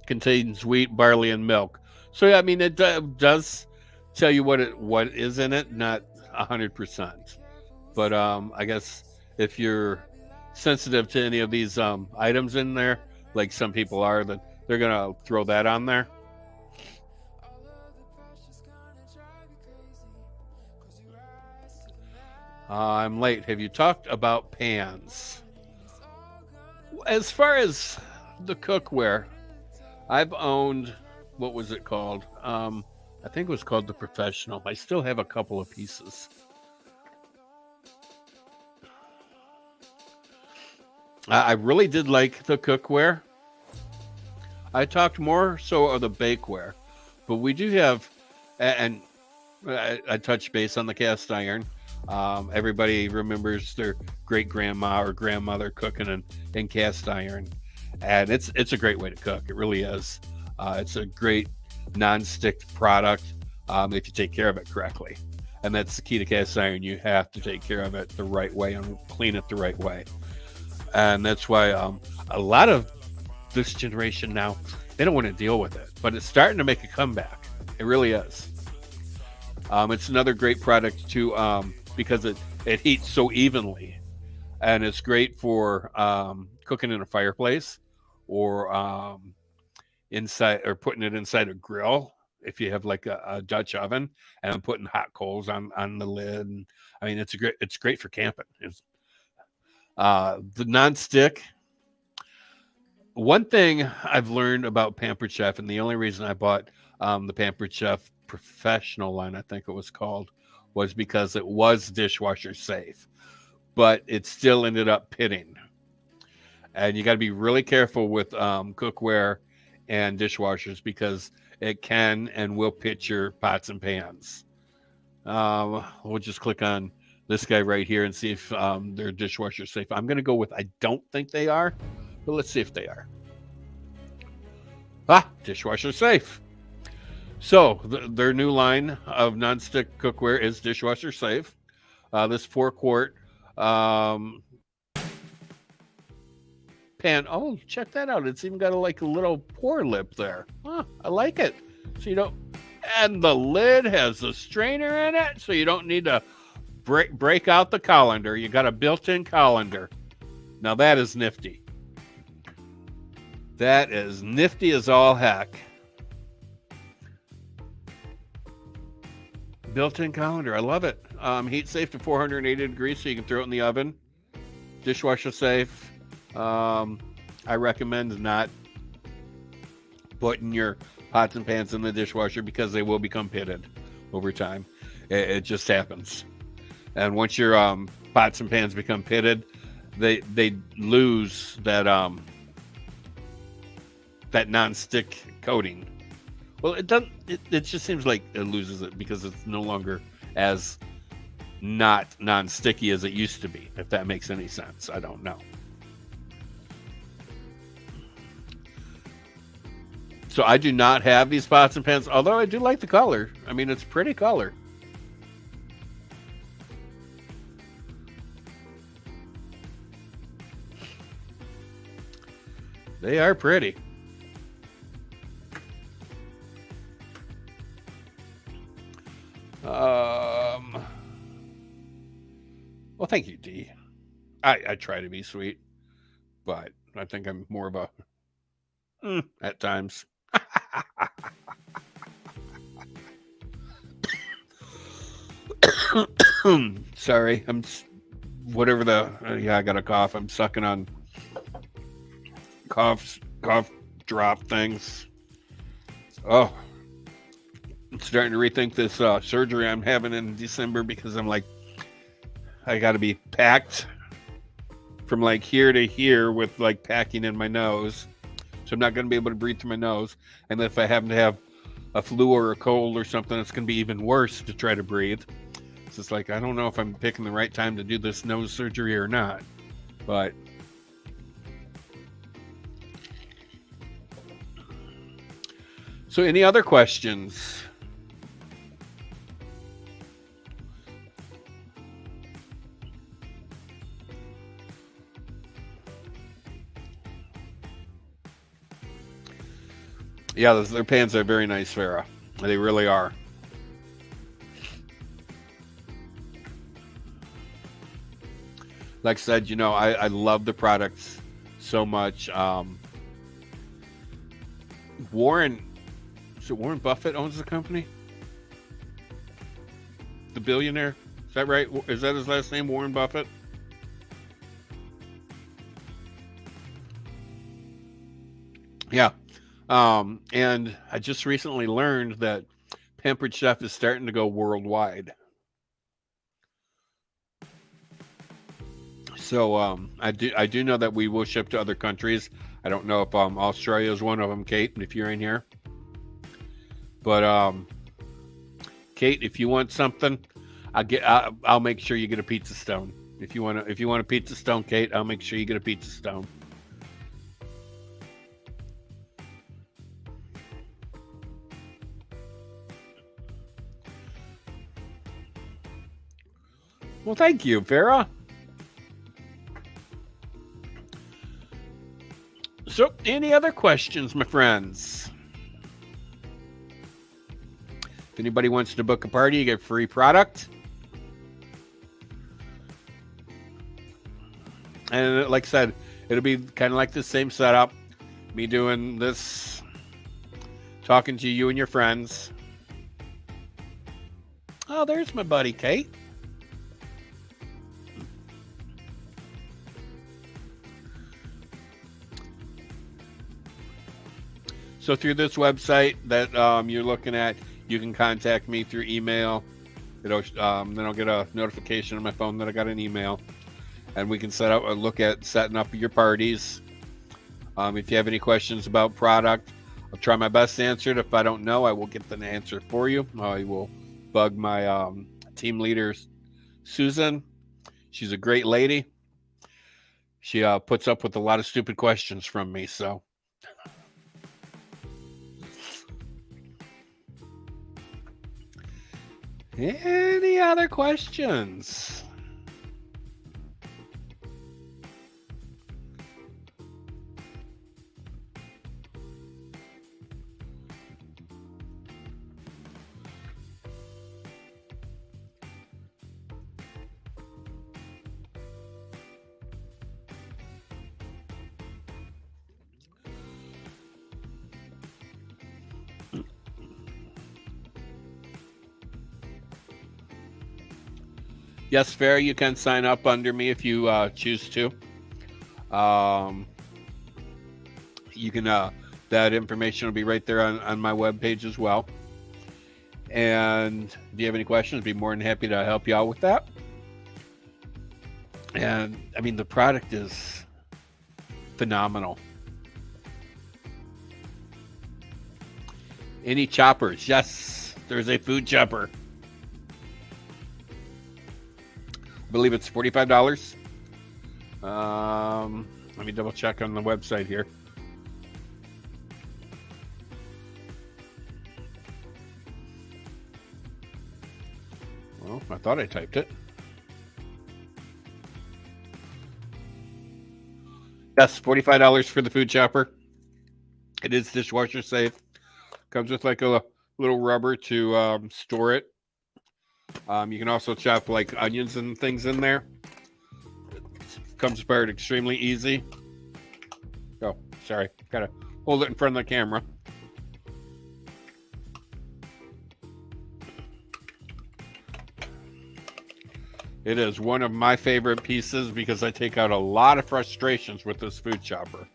Contains wheat, barley, and milk. So yeah, I mean, it does tell you what is in it, not 100%. But I guess if you're sensitive to any of these items in there, like some people are, that they're gonna throw that on there. I'm late. Have you talked about pans? As far as the cookware, I've owned, what was it called? I think it was called the Professional. I still have a couple of pieces. I really did like the cookware. I talked more so of the bakeware, but we do have, and I touched base on the cast iron. Everybody remembers their great grandma or grandmother cooking in cast iron, and it's a great way to cook. It really is. It's a great non-stick product if you take care of it correctly, and that's the key to cast iron. You have to take care of it the right way and clean it the right way, and that's why a lot of this generation now, they don't want to deal with it, but it's starting to make a comeback. It really is. It's another great product too, because it heats so evenly, and it's great for cooking in a fireplace or inside, or putting it inside a grill if you have like a Dutch oven and putting hot coals on the lid. And, I mean, it's great for camping. It's, the nonstick. One thing I've learned about Pampered Chef, and the only reason I bought the Pampered Chef Professional line, I think it was called, was because it was dishwasher safe, but it still ended up pitting. And you got to be really careful with cookware and dishwashers because it can and will pit your pots and pans. We'll just click on this guy right here and see if they're dishwasher safe. I'm going to go with I don't think they are, but let's see if they are. Dishwasher safe. So their new line of nonstick cookware is dishwasher safe. This 4-quart pan. Oh, check that out. It's even got a little pour lip there. I like it. So you don't, and the lid has a strainer in it, so you don't need to break out the colander. You got a built-in colander. Now that is nifty. That is nifty as all heck. Built-in colander. I love it. Heat safe to 480 degrees, so you can throw it in the oven. Dishwasher safe. I recommend not putting your pots and pans in the dishwasher because they will become pitted over time. It just happens. And once your pots and pans become pitted, they lose that that non-stick coating. Well, it doesn't. It just seems like it loses it because it's no longer as not non-sticky as it used to be. If that makes any sense, I don't know. So I do not have these pots and pans, although I do like the color. I mean, it's pretty color. They are pretty. thank you, D. I try to be sweet, but I think I'm more of a at times. Sorry, I'm whatever the yeah. I got a cough. I'm sucking on cough drop things. Oh, I'm starting to rethink this surgery I'm having in December because I'm like, I got to be packed from like here to here with like packing in my nose. So I'm not going to be able to breathe through my nose. And if I happen to have a flu or a cold or something, it's going to be even worse to try to breathe. So it's like, I don't know if I'm picking the right time to do this nose surgery or not. But so any other questions? Yeah, their pans are very nice, Farah. They really are. Like I said, you know, I love the products so much. Warren Buffett owns the company? The billionaire? Is that right? Is that his last name, Warren Buffett? Yeah. And I just recently learned that Pampered Chef is starting to go worldwide. So I do know that we will ship to other countries. I don't know if Australia is one of them, Kate, if you're in here. But Kate, if you want something, I'll make sure you get a pizza stone. If you want a pizza stone, Kate, I'll make sure you get a pizza stone. Well, thank you, Farah. So, any other questions, my friends? If anybody wants to book a party, you get free product. And like I said, it'll be kind of like the same setup. Me doing this, talking to you and your friends. Oh, there's my buddy, Kate. So through this website that you're looking at, you can contact me through email. Then I'll get a notification on my phone that I got an email, and we can look at setting up your parties. If you have any questions about product, I'll try my best to answer it. If I don't know, I will get the answer for you. I will bug my team leader, Susan. She's a great lady. She puts up with a lot of stupid questions from me, so. Any other questions? Yes, Fair, you can sign up under me if you choose to. You can, that information will be right there on my webpage as well. And if you have any questions, I'd be more than happy to help you out with that. And I mean, the product is phenomenal. Any choppers? Yes, there's a food chopper. I believe it's $45. Let me double check on the website here. Well, I thought I typed it. Yes, $45 for the food chopper. It is dishwasher safe. Comes with like a little rubber to store it. You can also chop like onions and things in there. comes apart extremely easy. Oh, sorry. Gotta hold it in front of the camera. It is one of my favorite pieces because I take out a lot of frustrations with this food chopper.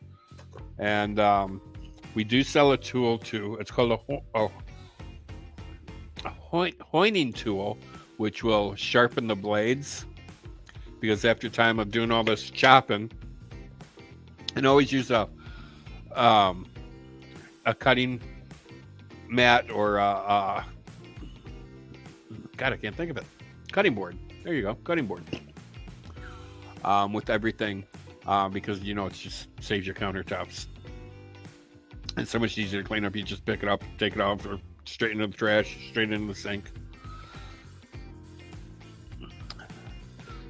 And we do sell a tool too. It's called a honing tool, which will sharpen the blades. Because after time of doing all this chopping, and always use a cutting mat or God, I can't think of it. Cutting board. There you go, cutting board. With everything, because it just saves your countertops. It's so much easier to clean up. You just pick it up, take it off, or straight into the trash, straight into the sink.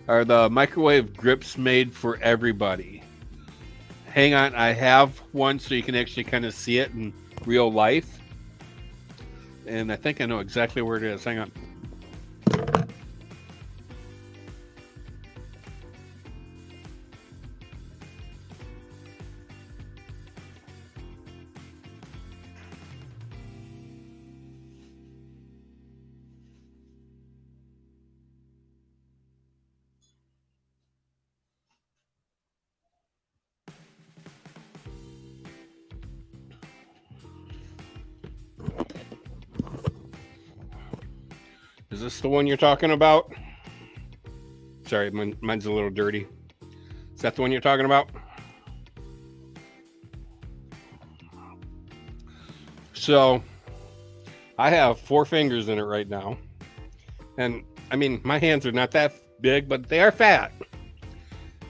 Are the microwave grips made for everybody? Hang on, I have one so you can actually kind of see it in real life. And I think I know exactly where it is. Hang on. Is this the one you're talking about? Sorry, mine's a little dirty. Is that the one you're talking about? So, I have 4 fingers in it right now. And, I mean, my hands are not that big, but they are fat.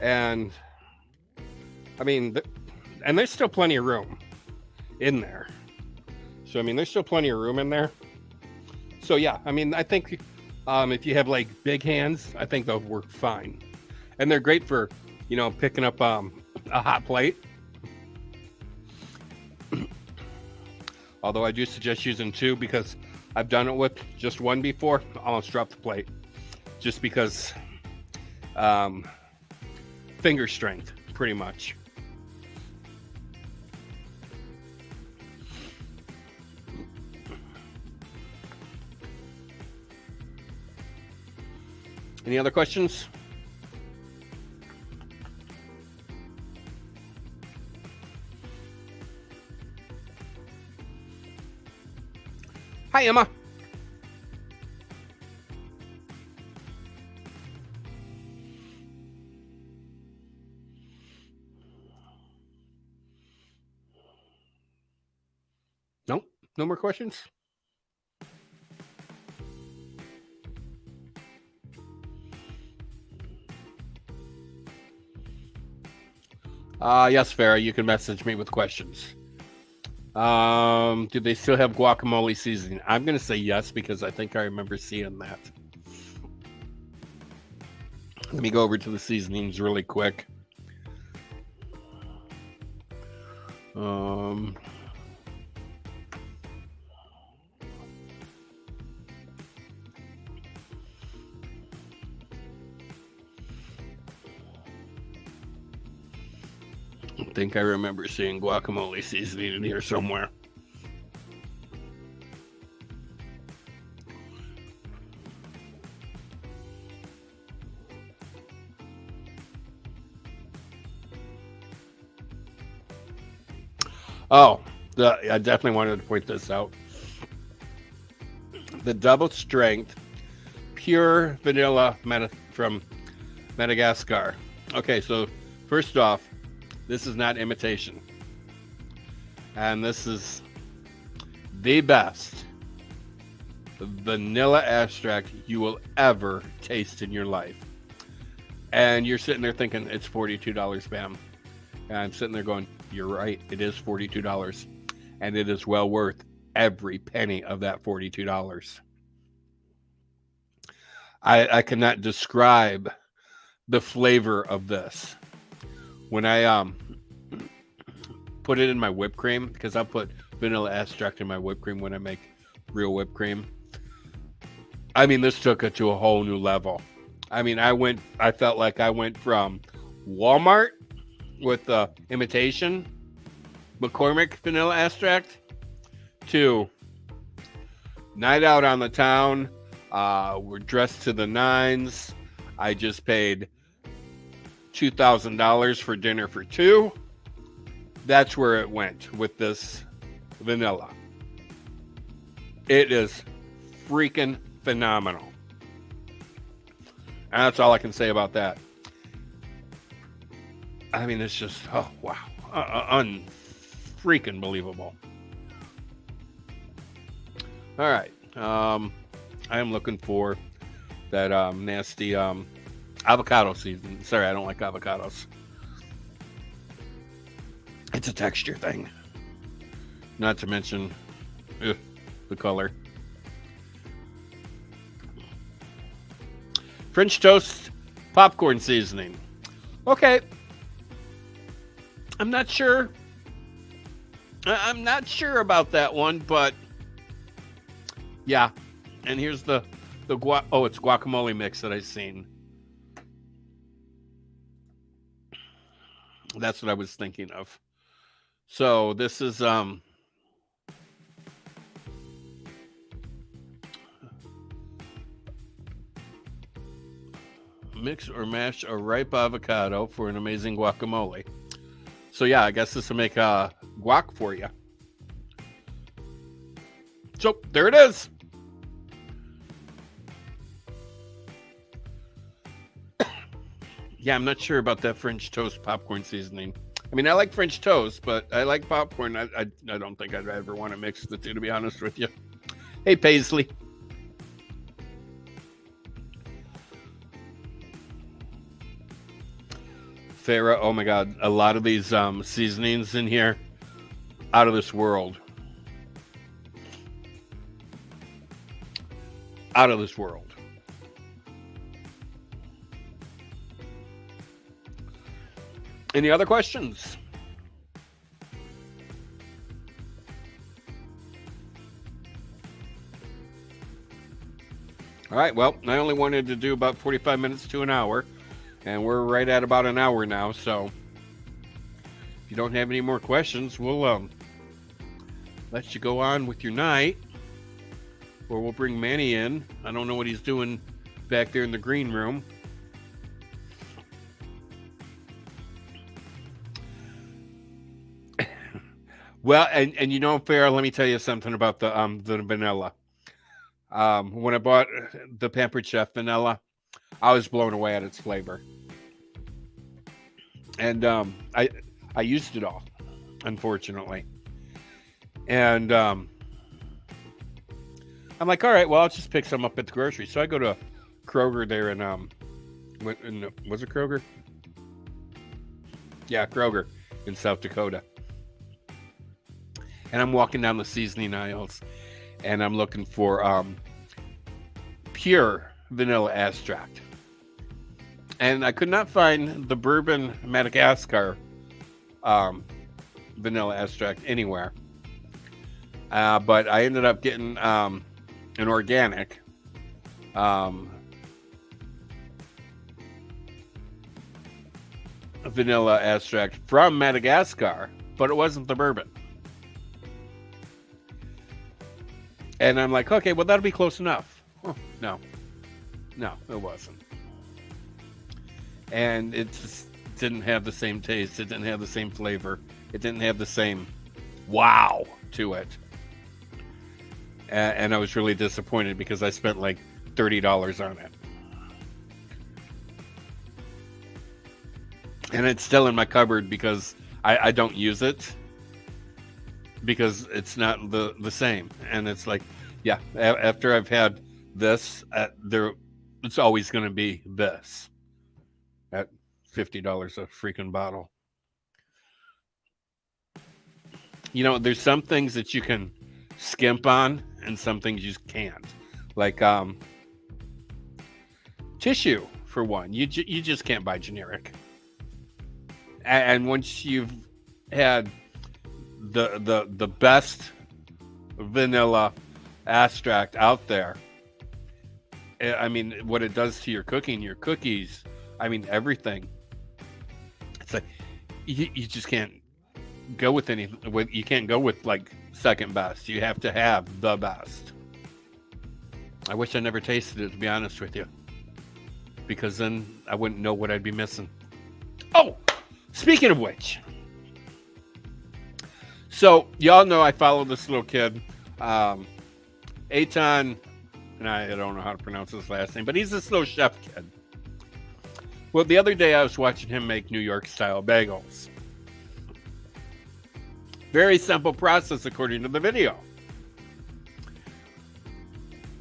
And, I mean, and there's still plenty of room in there. So, I mean, there's still plenty of room in there. So yeah, I mean, I think if you have like big hands, I think they'll work fine, and they're great for picking up a hot plate. Although I do suggest using 2 because I've done it with just 1 before. I almost dropped the plate, just because finger strength, pretty much. Any other questions? Hi, Emma. No? No more questions? Yes, Farah, you can message me with questions. Do they still have guacamole seasoning? I'm going to say yes because I think I remember seeing that. Let me go over to the seasonings really quick. I think I remember seeing guacamole seasoning in here somewhere. Oh, I definitely wanted to point this out. The double strength pure vanilla from Madagascar. Okay, so first off, this is not imitation. And this is the best vanilla extract you will ever taste in your life. And you're sitting there thinking it's $42, Pam. And I'm sitting there going, you're right, it is $42. And it is well worth every penny of that $42. I cannot describe the flavor of this. When I put it in my whipped cream, because I put vanilla extract in my whipped cream when I make real whipped cream. I mean, this took it to a whole new level. I mean, I felt like I went from Walmart with the imitation McCormick vanilla extract to night out on the town. We're dressed to the nines. I just paid $2,000 for dinner for two. That's where it went with this vanilla. It is freaking phenomenal. And that's all I can say about that. I mean, it's just, oh, wow. Unfreaking believable. All right. I am looking for that nasty avocado seasoning. Sorry, I don't like avocados. It's a texture thing. Not to mention the color. French toast popcorn seasoning. Okay. I'm not sure. I'm not sure about that one, but yeah. And here's the it's guacamole mix that I've seen. That's what I was thinking of. So this is mix or mash a ripe avocado for an amazing guacamole. So yeah, I guess this will make a guac for you. So there it is. Yeah, I'm not sure about that French toast popcorn seasoning. I mean, I like French toast, but I like popcorn. I don't think I'd ever want to mix the two, to be honest with you. Hey, Paisley. Farrah, oh my God, a lot of these seasonings in here, out of this world. Out of this world. Any other questions? All right, well, I only wanted to do about 45 minutes to an hour, and we're right at about an hour now, so if you don't have any more questions, we'll let you go on with your night, or we'll bring Manny in. I don't know what he's doing back there in the green room. Well, and you know, Farrah, let me tell you something about the vanilla. When I bought the Pampered Chef vanilla, I was blown away at its flavor. And I used it all, unfortunately. And I'm like, all right, well, I'll just pick some up at the grocery. So I go to Kroger there was it Kroger? Yeah, Kroger in South Dakota. And I'm walking down the seasoning aisles, and I'm looking for pure vanilla extract. And I could not find the bourbon Madagascar vanilla extract anywhere. But I ended up getting an organic vanilla extract from Madagascar, but it wasn't the bourbon. And I'm like, okay, well, that'll be close enough. Oh, no, it wasn't. And it just didn't have the same taste. It didn't have the same flavor. It didn't have the same wow to it. And I was really disappointed because I spent like $30 on it. And it's still in my cupboard because I don't use it. Because it's not the same. And it's like, yeah, after I've had this, it's always going to be this at $50 a freaking bottle. You know, there's some things that you can skimp on and some things you can't. Like tissue, for one. You just can't buy generic. And once you've had the best vanilla extract out there, I mean, what it does to your cooking, your cookies, I mean, everything. It's like you just can't go with you can't go with like second best. You have to have the best. I wish I never tasted it, to be honest with you, because then I wouldn't know what I'd be missing. Oh, speaking of which, so y'all know I follow this little kid, Eitan, and I don't know how to pronounce his last name, but he's this little chef kid. Well, the other day I was watching him make New York style bagels. Very simple process according to the video.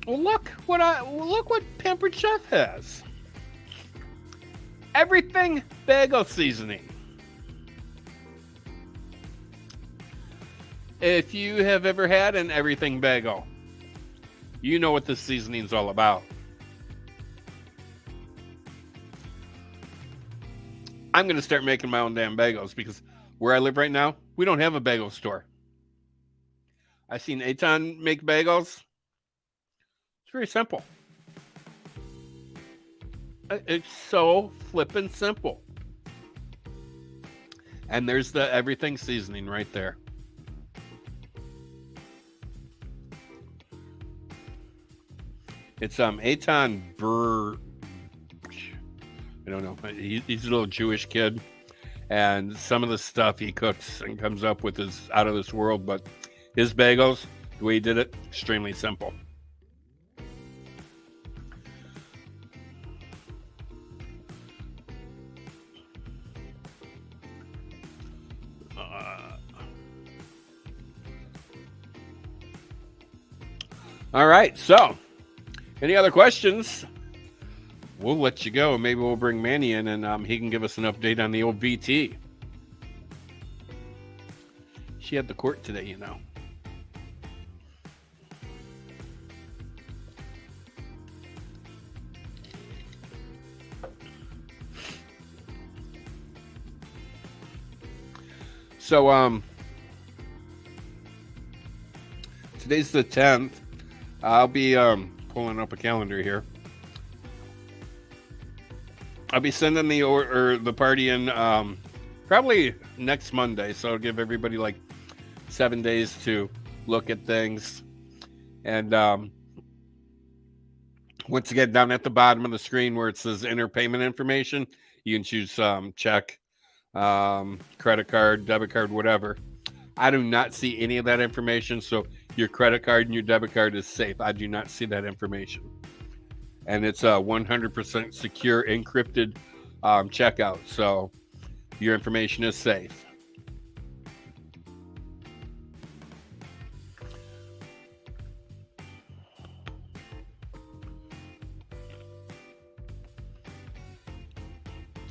Well, look what Pampered Chef has. Everything bagel seasoning. If you have ever had an everything bagel, you know what this seasoning's all about. I'm going to start making my own damn bagels because where I live right now, we don't have a bagel store. I've seen Eitan make bagels. It's very simple. It's so flippin' simple. And there's the everything seasoning right there. It's Eitan Burr. I don't know. He's a little Jewish kid, and some of the stuff he cooks and comes up with is out of this world. But his bagels, the way he did it, extremely simple. All right, so any other questions? We'll let you go. Maybe we'll bring Manny in and he can give us an update on the old VT. She had the court today, you know. So, today's the 10th. I'll be pulling up a calendar here. I'll be sending the party in probably next Monday, so I'll give everybody like 7 days to look at things. And once again, down at the bottom of the screen where it says enter payment information, you can choose check, credit card, debit card, whatever. I do not see any of that information, so your credit card and your debit card is safe. I do not see that information. And it's a 100% secure, encrypted checkout, so your information is safe.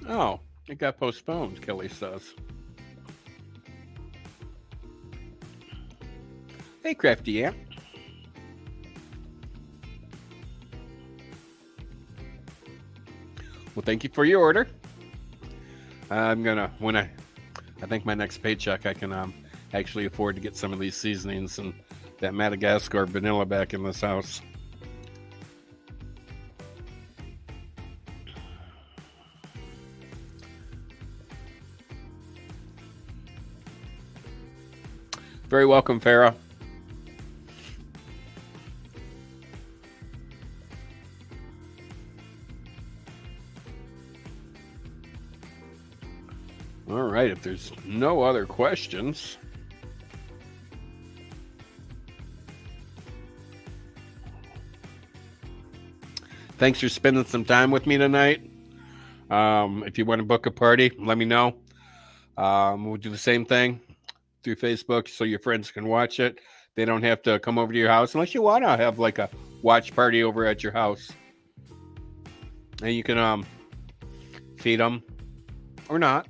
Oh, it got postponed, Kelly says. Hey, Crafty Ant. Well, thank you for your order. I'm gonna, I think my next paycheck, I can actually afford to get some of these seasonings and that Madagascar vanilla back in this house. Very welcome, Farah. All right, if there's no other questions, thanks for spending some time with me tonight. If you want to book a party, let me know. We'll do the same thing through Facebook so your friends can watch it. They don't have to come over to your house unless you want to have like a watch party over at your house. And you can feed them or not.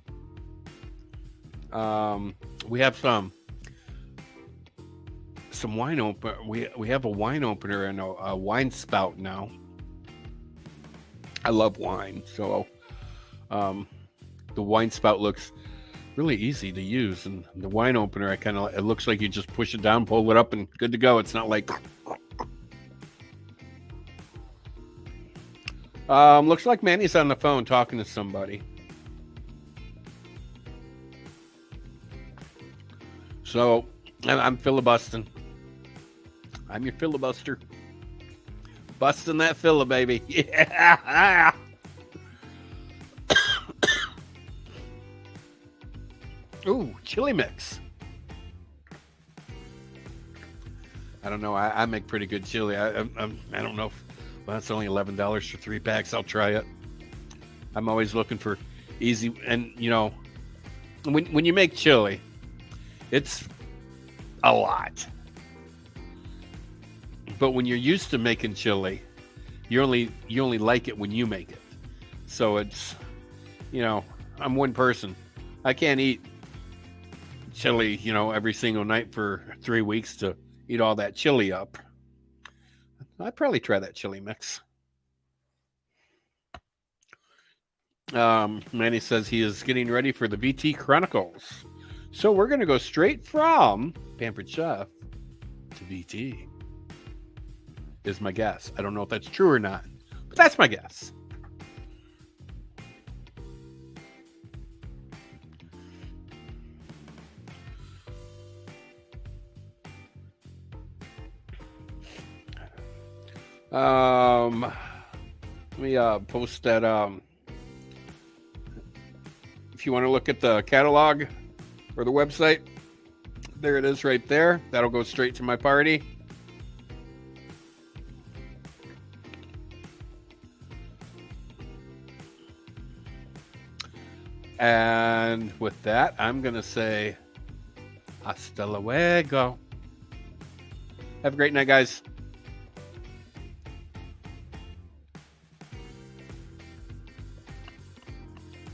We have some wine opener. We have a wine opener and a wine spout now. I love wine, so the wine spout looks really easy to use, and the wine opener, it looks like you just push it down, pull it up, and good to go. It's not like looks like Manny's on the phone talking to somebody. So I'm filibustering. I'm your filibuster. Busting that fila, baby. Yeah. Ooh, chili mix. I don't know. I make pretty good chili. I don't know if, well, that's only $11 for 3 packs. I'll try it. I'm always looking for easy, and you know, when you make chili, it's a lot. But when you're used to making chili, you only like it when you make it. So it's, you know, I'm one person. I can't eat chili, you know, every single night for 3 weeks to eat all that chili up. I'd probably try that chili mix. Manny says he is getting ready for the BT Chronicles. So we're going to go straight from Pampered Chef to BT. Is my guess. I don't know if that's true or not, but that's my guess. Let me post that. If you want to look at the catalog or the website, there it is right there. That'll go straight to my party. And with that, I'm going to say hasta luego. Have a great night, guys.